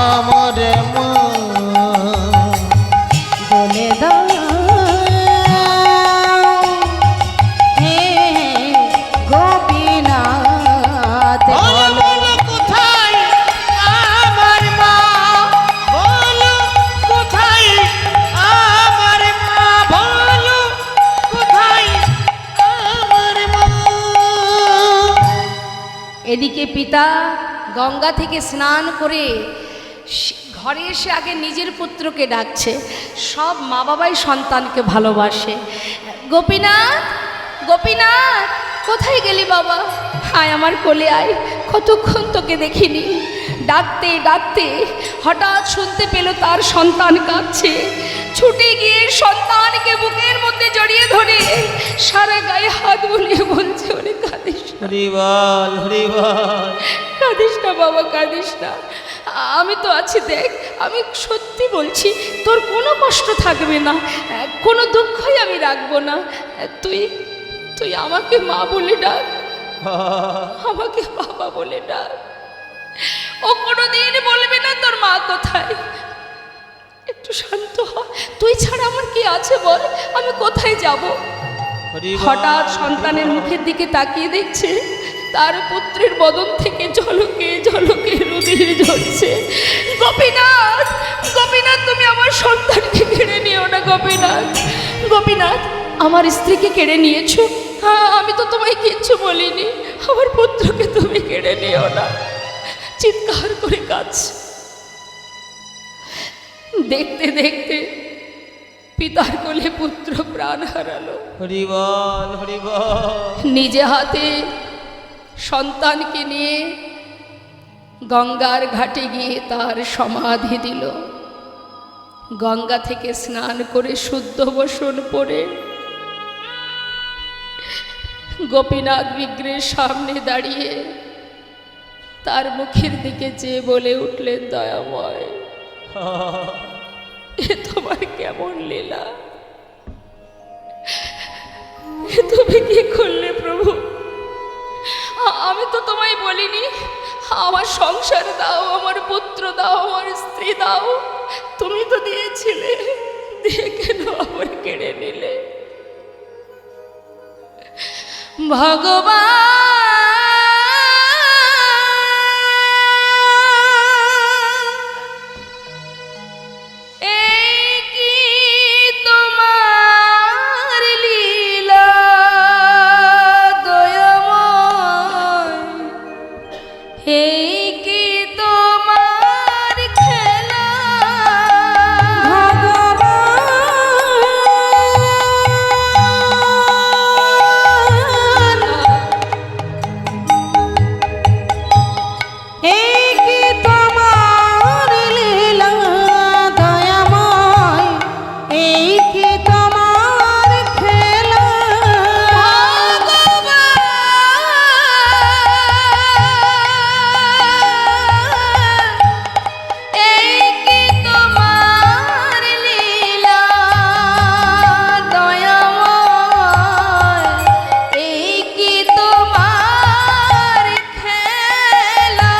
আমার মা বলে দাও হে গোপীনাথ বলো বলো কোথায় আমার মা বলো কোথায় আমার মা বলো কোথায় আমার মা এদিকে পিতা গঙ্গা থেকে স্নান করে ঘরে এসে আগে নিজের পুত্রকে ডাকছে। সব মা বাবাই সন্তানকে ভালোবাসে। গোপীনাথ, গোপীনাথ, কোথায় গেলি বাবা? আয় আমার কোলে আয়, কতক্ষণ তোকে দেখিনি। ডাকতে ডাকতে হঠাৎ শুনতে পেল তার সন্তান কাঁদছে। ছুটে গিয়ে সন্তানকে বুকের মধ্যে জড়িয়ে ধরে সারা গায়ে হাত বুলিয়ে বলছে, ওরে কাঁদিস না, হরিবল হরিবল কাঁদিস না বাবা, কাঁদিস না, আমি তো আছি, দেখ, আমি সত্যি বলছি, তোর কোনো কষ্ট থাকবে না, কোনো দুঃখই আমি রাখবো না। তুই তুই আমাকে মা বলে ডাক, আমাকে বাবা বলে ডাক। ও কোনোদিন বলবে না তোর মা কোথায়। একটু শান্ত হ, তুই ছাড়া আমার কি আছে বল, আমি কোথায় যাব? হঠাৎ সন্তানের মুখের দিকে তাকিয়ে দেখছে তার পুত্রের বদন থেকে ঝলকে ঝলকে রুধির ঝরছে। গোপীনাথ, গোপীনাথ, তুমি আমার সন্তানকে কেড়ে নিও না গোপীনাথ। গোপীনাথ, আমার স্ত্রীকে কেড়ে নিয়েছো? হ্যাঁ, আমি তো তোমায় কিচ্ছু বলিনি, আমার পুত্রকে তুমি কেড়ে নিও না। চিৎকার করে কাঁদছে। দেখতে দেখতে পিতার কোলে পুত্র প্রাণ হারালো। হরিবল হরিবল নিজে হাতে সন্তানকে নিয়ে গঙ্গার ঘাটে গিয়ে তার সমাধি দিল। গঙ্গা থেকে স্নান করে শুদ্ধ বসন পরে গোপীনাথ বিগ্রহের সামনে দাঁড়িয়ে তার মুখের দিকে চেয়ে বলে উঠলেন, দয়াময়, এ তোমার কেমন লীলা, এ তুমি কি করলে প্রভু? আমি তো তোমায় বলিনি আমার সংসার দাও, আমার পুত্র দাও, আমার স্ত্রী দাও, তুমি তো দিয়েছিলে, দিয়ে কেন আবার কেড়ে নিলে? ভগবান, এই কি তোমার লীলা দয়াময়, এই কি তোমার খেলা? ভগবান এই কি তোমার লীলা দয়াময়, এই কি তোমার খেলা? এই কি তোমার লীলা দয়াময়, এই কি তোমার খেলা?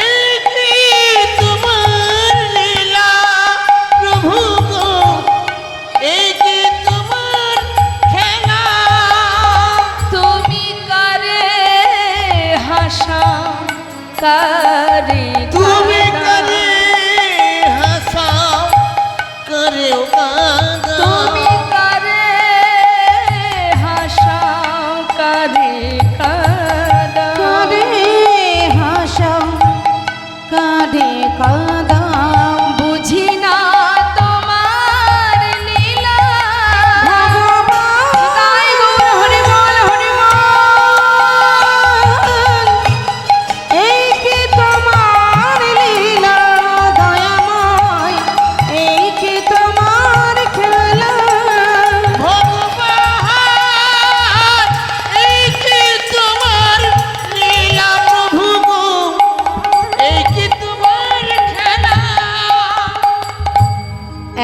এই কি তোমার লীলা প্রভু গো, এই কি তোমার খেলা? তুমি কারে হাসা, কারে তুমি কাঁদা? করে হাসাও করেও কাঁদা। তুমি কারে হাসা, কারে কাঁদা? কাঁদে হাসা কাঁদে কাঁদা বুঝি না তোমার লীলা। ভগবান তাই গৌর হরি বল, হরি বল। এই কি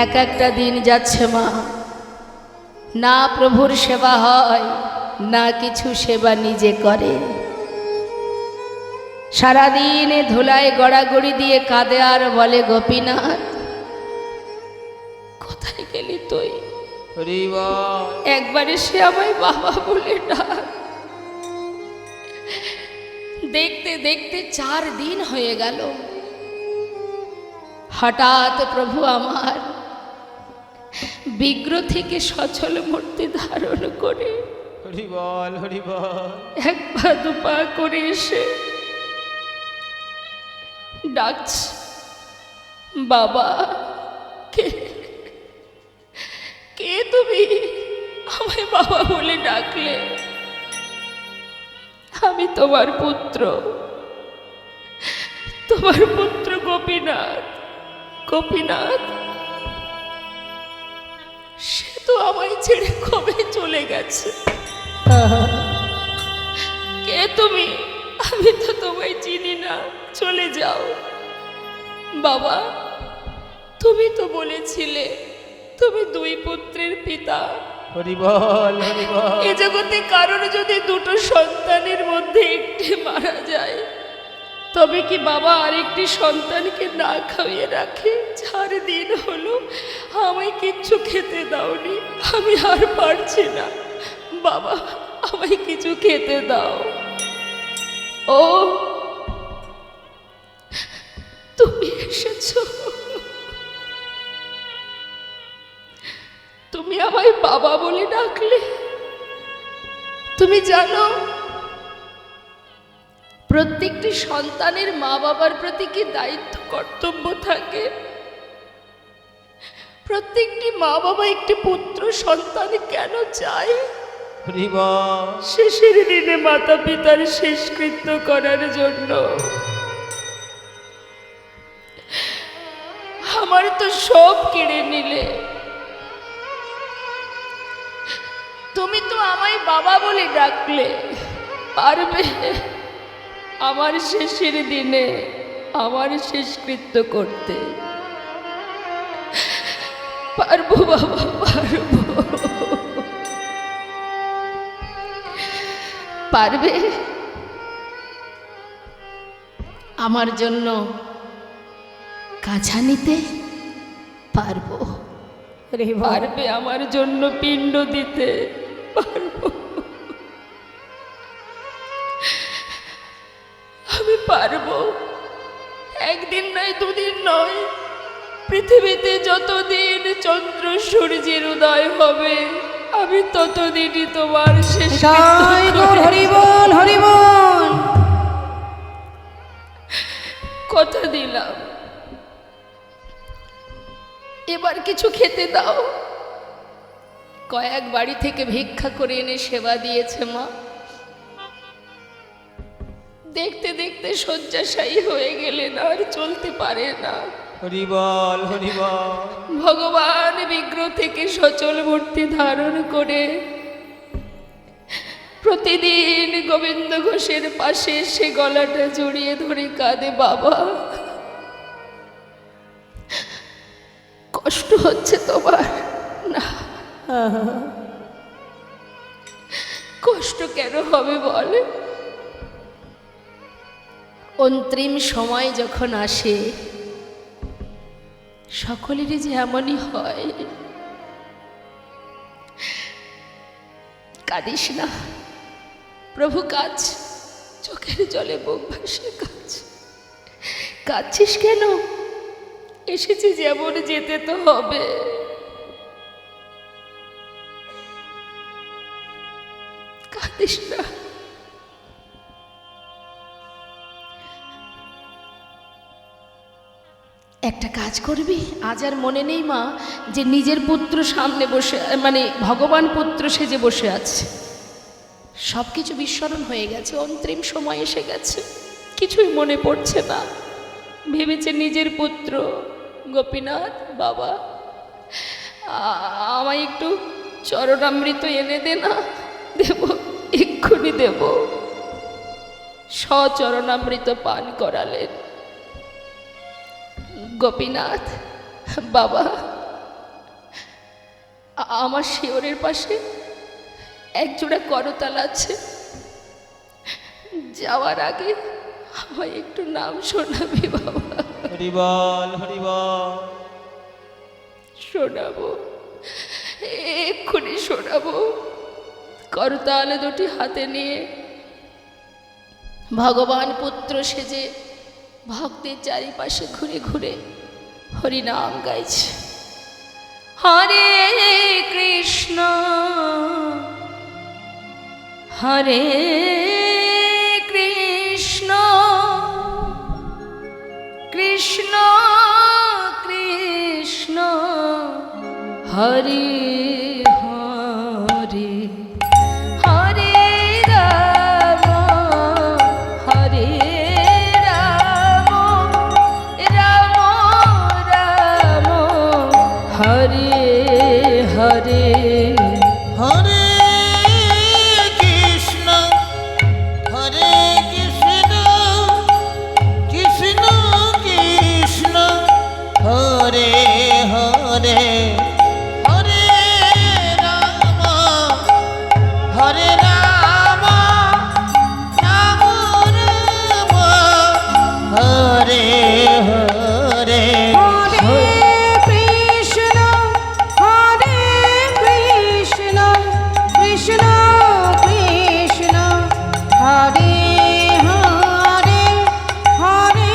এক একটা দিন যাচ্ছে মা, না প্রভুর সেবা হয়, না কিছু সেবা নিজে করে। সারাদিনে ধুলায় গড়াগড়ি দিয়ে কাঁদে আর বলে, গোপীনাথ কোথায় গেলি তুই? হরি বল। একবারে সে আমায় বাবা বলে ডাক। দেখতে দেখতে 4 দিন হয়ে গেল। হঠাৎ প্রভু আমার বিগ্রহ থেকে সচল মূর্তি ধারণ করে হরি বল, হরি বল। 1 পা 2 পা করে এসে ডাকছে, বাবা কে? কে তুমি আমায় বাবা বলে ডাকলে? আমি তোমার পুত্র, তোমার পুত্র গোপীনাথ। গোপীনাথ সে তো আমায় ছেড়ে কবে চলে গেছে। কে তুমি? আমি তো তোমায় চিনি না, চলে যাও। বাবা তুমি তো বলেছিলে তুমি 2 পুত্রের পিতা। হরি বল, হরি বল। এ জগতে কারোর যদি 2টো সন্তানের মধ্যে একটি মারা যায়, তবে কি বাবা আরেকটি সন্তানকে না খাইয়ে রাখে? 4 দিন হলো আমায় কিচ্ছু খেতে দাওনি, আমি আর পারছি না। বাবা আমায় কিছু খেতে দাও। ও তুমি এসেছো, তুমি আমায় বাবা বলে ডাকলে। তুমি জানো প্রত্যেকটি সন্তানের মা বাবার প্রতি কি দায়িত্ব কর্তব্য থাকে? প্রত্যেকটি মা বাবা একটি পুত্র সন্তান কেন চায়? হরি বল। শেষের দিনে মাতা পিতার শেষকৃত্য করার জন্য। আমার তো সব কেড়ে নিলে। তুমি তো আমায় বাবা বলে ডাকলে, পারবে আমার শেষের দিনে আমার শেষকৃত্য করতে? পারবো বাবা, পারবো। পারবে আমার জন্য কাছা নিতে? পারবো। পারবে আমার জন্য পিণ্ড দিতে? পারবো। আমি পারবো। 1 দিন নয় 2 দিন নয়, পৃথিবীতে যতদিন চন্দ্র সূর্যের উদয় হবে আমি ততদিনই তোমার শেষ হরি বল, হরি বল। কথা দিলাম। এবার কিছু খেতে দাও। কয়েক বাড়ি থেকে ভিক্ষা করে এনে সেবা দিয়েছে মা। দেখতে দেখতে শয্যাশায়ী হয়ে গেলেন, আর চলতে পারে না। হরি বল, হরি বল। ভগবান বিগ্রহ থেকে সচল মূর্তি ধারণ করে প্রতিদিন গোবিন্দ ঘোষের পাশে সে গলাটা জড়িয়ে ধরে কাঁদে, বাবা কষ্ট হচ্ছে তোমার? না, কষ্ট কেন হবে বলে? অন্তিম সময় যখন আসে সকলেরই যে এমনই হয়। কাঁদিস না প্রভু, কাজ চোখের জলে বুক ভাসে কাজ। কাঁদছিস কেন? এসেছি যেমন যেতে তো হবে। কাঁদিস না। একটা কাজ করবি, আজ আর মনে নেই মা যে নিজের পুত্র সামনে বসে, মানে ভগবান পুত্র সেজে বসে আছে। সব কিছু বিস্মরণ হয়ে গেছে, অন্তিম সময় এসে গেছে, কিছুই মনে পড়ছে না। ভেবেছে নিজের পুত্র গোপীনাথ, বাবা আমায় একটু চরণামৃত এনে দে না। দেব, এক্ষুনি দেব। সচরণামৃত পান করালেন। গোপীনাথ, বাবা আমার শিওরের পাশে একজোড়া করতাল আছে। যাওয়ার আগে আমায় একটু নাম শোনাবি বাবা। হরিবল হরিবল। শোনাবো, এক্ষুনি শোনাবো। করতাল দুটি হাতে নিয়ে ভগবান পুত্র সেজে ভক্তের চারিপাশে ঘুরে ঘুরে হরিনাম গাইছে। হরে কৃষ্ণ হরে কৃষ্ণ কৃষ্ণ কৃষ্ণ হরে হরে হরে রাম হরে রাম রাম রাম হরে হরে। হরে কৃষ্ণ হরে কৃষ্ণ কৃষ্ণ কৃষ্ণ হরে হরে হরে রাম হরে রাম রাম রাম হরে হরে। হরে কৃষ্ণ কৃষ্ণ কৃষ্ণ কৃষ্ণ হরে হরে হরে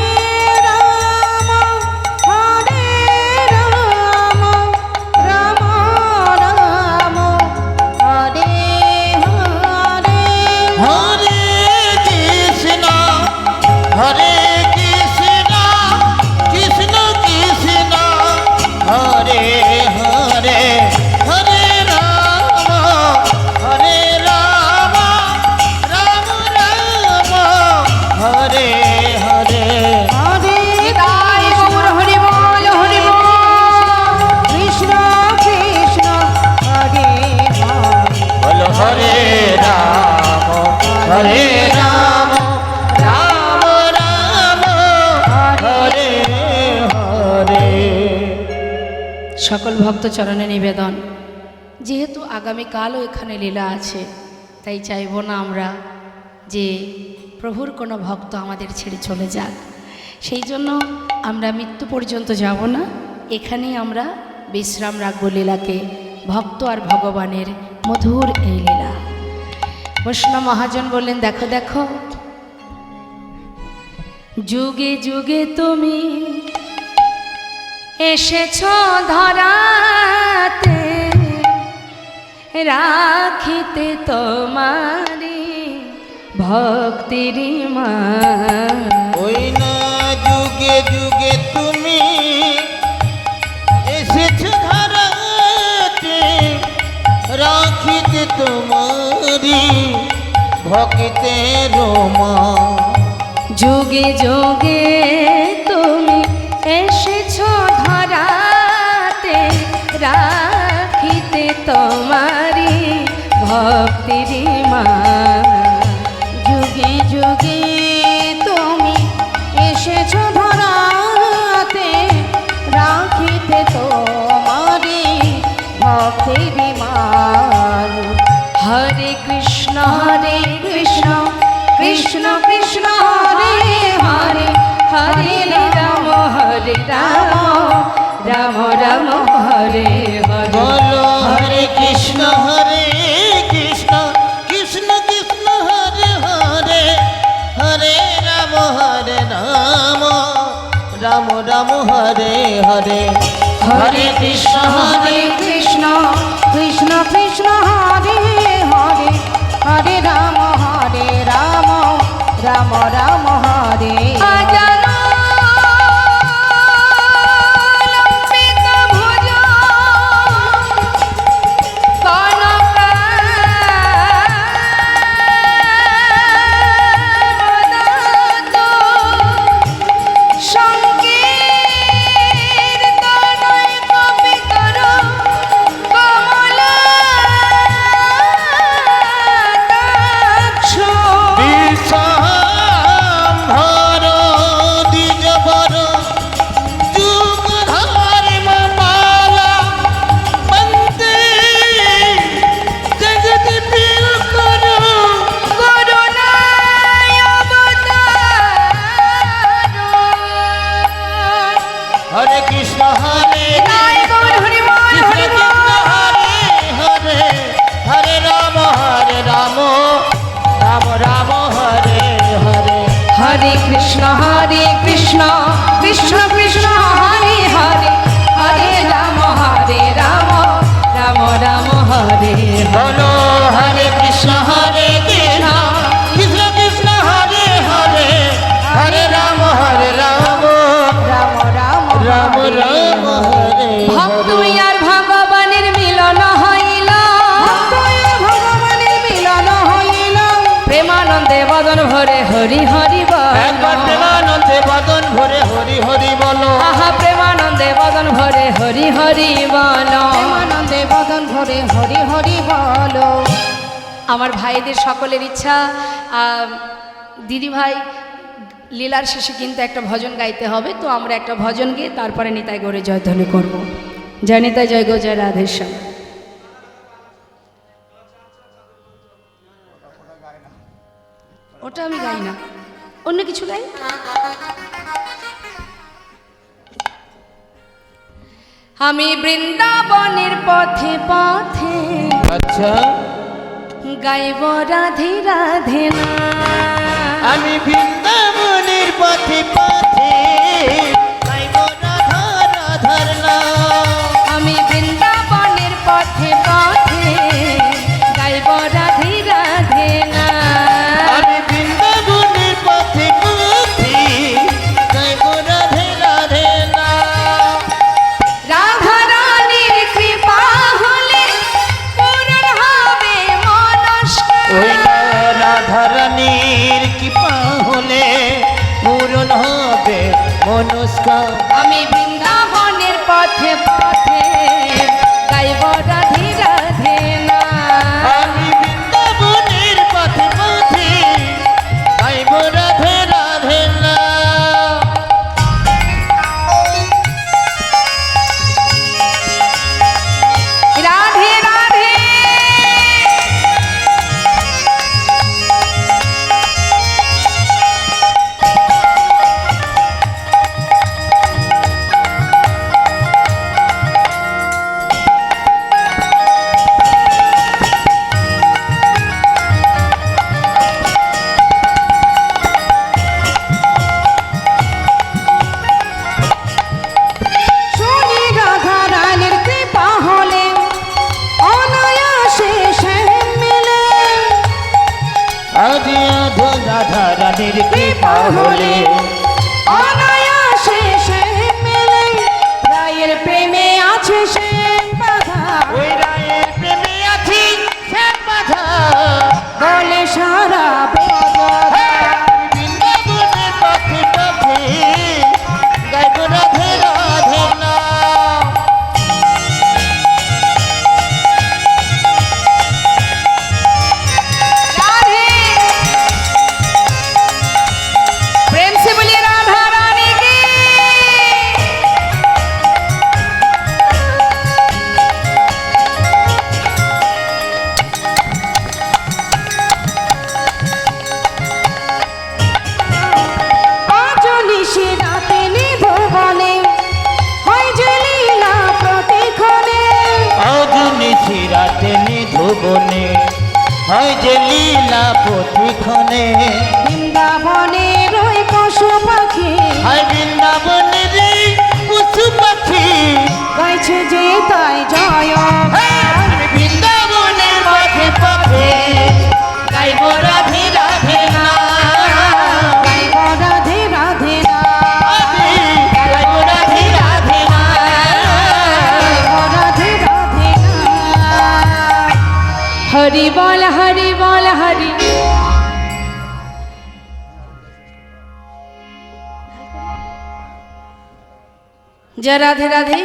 রাম রাম রাম হরে হরে। হরে কৃষ্ণ হরে কৃষ্ণ কৃষ্ণ কৃষ্ণ হরে হরে হরে রাম রাম রাম হরে হরে। হরে কৃষ্ণ হরি বল হরি বল কৃষ্ণ কৃষ্ণ হরে হরে। বলো হরে রাম রাম রাম হরে হরে। সকল ভক্ত চরণে নিবেদন, যেহেতু আগামীকালও এখানে লীলা আছে, তাই চাইব না আমরা যে প্রভুর কোনো ভক্ত আমাদের ছেড়ে চলে যাক। সেই জন্য আমরা মৃত্যু পর্যন্ত যাব না, এখানেই আমরা বিশ্রাম রাখবো লীলাকে। ভক্ত আর ভগবানের মধুর এই লীলা। বৈষ্ণব মহাজন বললেন, দেখো দেখো যুগে যুগে তুমি এসেছ ধরাতে, রাখিতে তোমারি ভক্তির মান। ওই না যুগে যুগে তুমি এসেছ ধরাতে, রাখিতে তোমারি ভক্তির মান। যুগে যুগে তুমি এসেছ ধরাতে, রাখিতে তোমারি ভক্তির মান। যুগে যুগে তুমি এসেছো ধরাতে, রাখিতে তোমারি ভক্তির মান। হরে কৃষ্ণ হরে কৃষ্ণ কৃষ্ণ কৃষ্ণ হরে হরে হরে রাম রাম রাম হরে হরে। বলো হরে কৃষ্ণ কৃষ্ণ কৃষ্ণ হরে হরে হরে রাম রাম রাম হরে হরে। হরে কৃষ্ণ কৃষ্ণ কৃষ্ণ কৃষ্ণ হরে হরে হরে রাম রাম রাম হরে। আজানো লম্বিত ভুজ কনকাবদাত সংকীর্তনৈ কবিতর কমলাকাক্ষ। বিশ্বম্ভর বলো আহা প্রেমানন্দে বদন ভরে হরি হরি বলো। প্রেমানন্দে বদন ভরে হরি হরি বলো। আমার ভাইদের সকলের ইচ্ছা দিদি ভাই লীলার শেষে কিন্তু একটা ভজন গাইতে হবে, তো আমরা একটা ভজন গিয়ে তারপরে নিতাই গৌরে জয়ধ্বনি করব। জয় নিতাই, জয় গো, জয় রাধেশ্যাম। ওটা আমি গাই না, অন্য কিছু গাই। আমি বৃন্দাবনের পথে পথে আচ্ছা গাইব রাধে রাধে না। আমি বৃন্দাবনের পথে পথে গাইব রাধা রাধার নাম। আমি বৃন্দাবনের পথে পথে গাইব রাধে রাধে না। আমি বৃন্দাবনের পথে পথে গাইব রাধে রাধে নাম। রাধা রানীর কৃপা হলে পূরণ হবে মনস্কার। ওই না রাধা রানীর কৃপা হলে পূরণ হবে মনস্কার। আমি বৃন্দাবনের পথে পথে গাইব রাধে রাধে না। আমি বৃন্দাবনের পথে পথে গাইব রাধে রাধে নাম। রাধে রাধে শুনি রাধা রানীর কৃপা হলে অনায়াসে সে মিলে। আদি আধো রাধা রানীর কৃপা হলে অনায়াসে সে মিলে। রায়ের প্রেমে আছে সে বাধা, ওই রায়ের প্রেমে আছি শ্যাম বাধা। বলে সারা বেজা। বৃন্দাবনের পথে পথে গাইব রাধে রাধে নাম। राधे प्रेम से बोलिए राधा रानी की। আজ নিশি রাতে নিভো বলে হয় যে লীলা প্রতিক্ষণে। আজ নিশি রাতে নিধুবনে হয় যে লীলা প্রতিক্ষণে। বৃন্দাবনের ওই পশু পাখি হয় বৃন্দাবনের এই পশু পাখি। গাইছে যে তাই জয়। আমি বৃন্দাবনের পথে পথে গাইব রাধে রাধে নাম। গাইব রাধে রাধে না, আমি গাইব রাধে রাধে নাম। গাইব রাধে রাধে না। हरि बोल हरि बोल हरि। जय राधे राधे।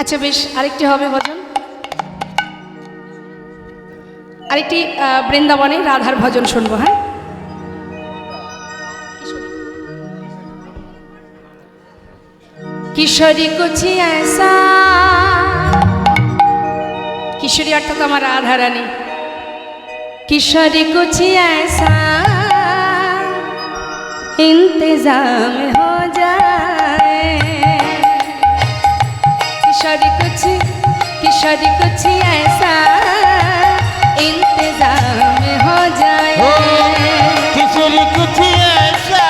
আচ্ছা বেশ, আরেকটি হবে ভজন, আরেকটি বৃন্দাবনে রাধার ভজন শুনবো। হ্যাঁ, কিশোরী কুচি ऐसा, কিশোরী অর্থাৎ আমার রাধা রানী। किशोरी कुछ ऐसा इंतजाम हो जाए। किशोरी कुछ ऐसा इंतजाम हो जाए। किशोरी कुछ ऐसा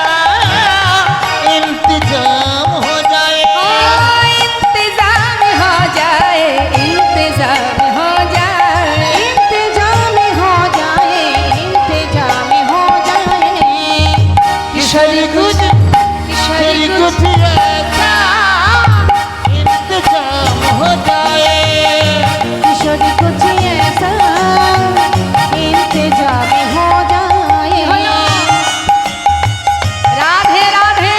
इंतजाम हो जाए। इंतजाम हो जाए, इंतजाम हो जाए, इंतजाम हो जाए, इंतजाम हो जाए। किशोरी कुछ किशोरी कुछ ऐसा इंतजाम हो जाए। किशोरी कुछ ऐसा इंतजाम हो जाए। राधे राधे।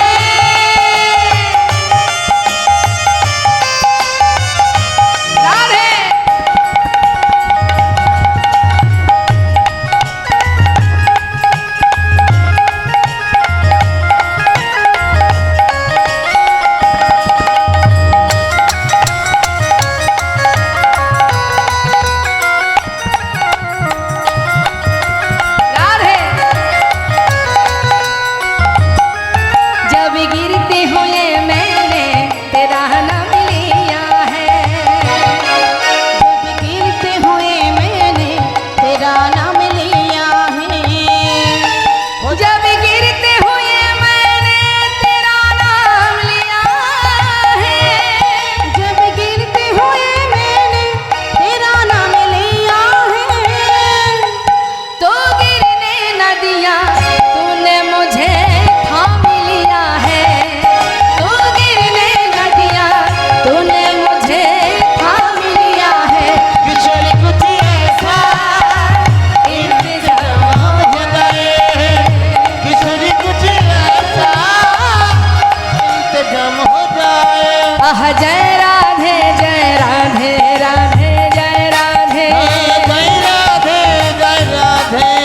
आह जय राधे राधे राधे जय राधे जय राधे जय राधे राधे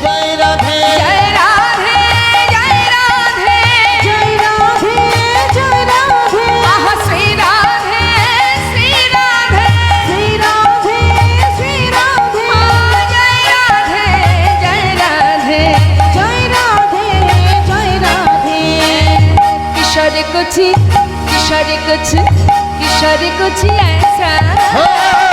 जय राधे जय राधे जय राधे जय राधे जय राधे आह श्री राधे श्री राधे श्री राधे श्री राधे जय राधे जय राधे जय राधे जय राधे किशोरी कुछ ऐसा हो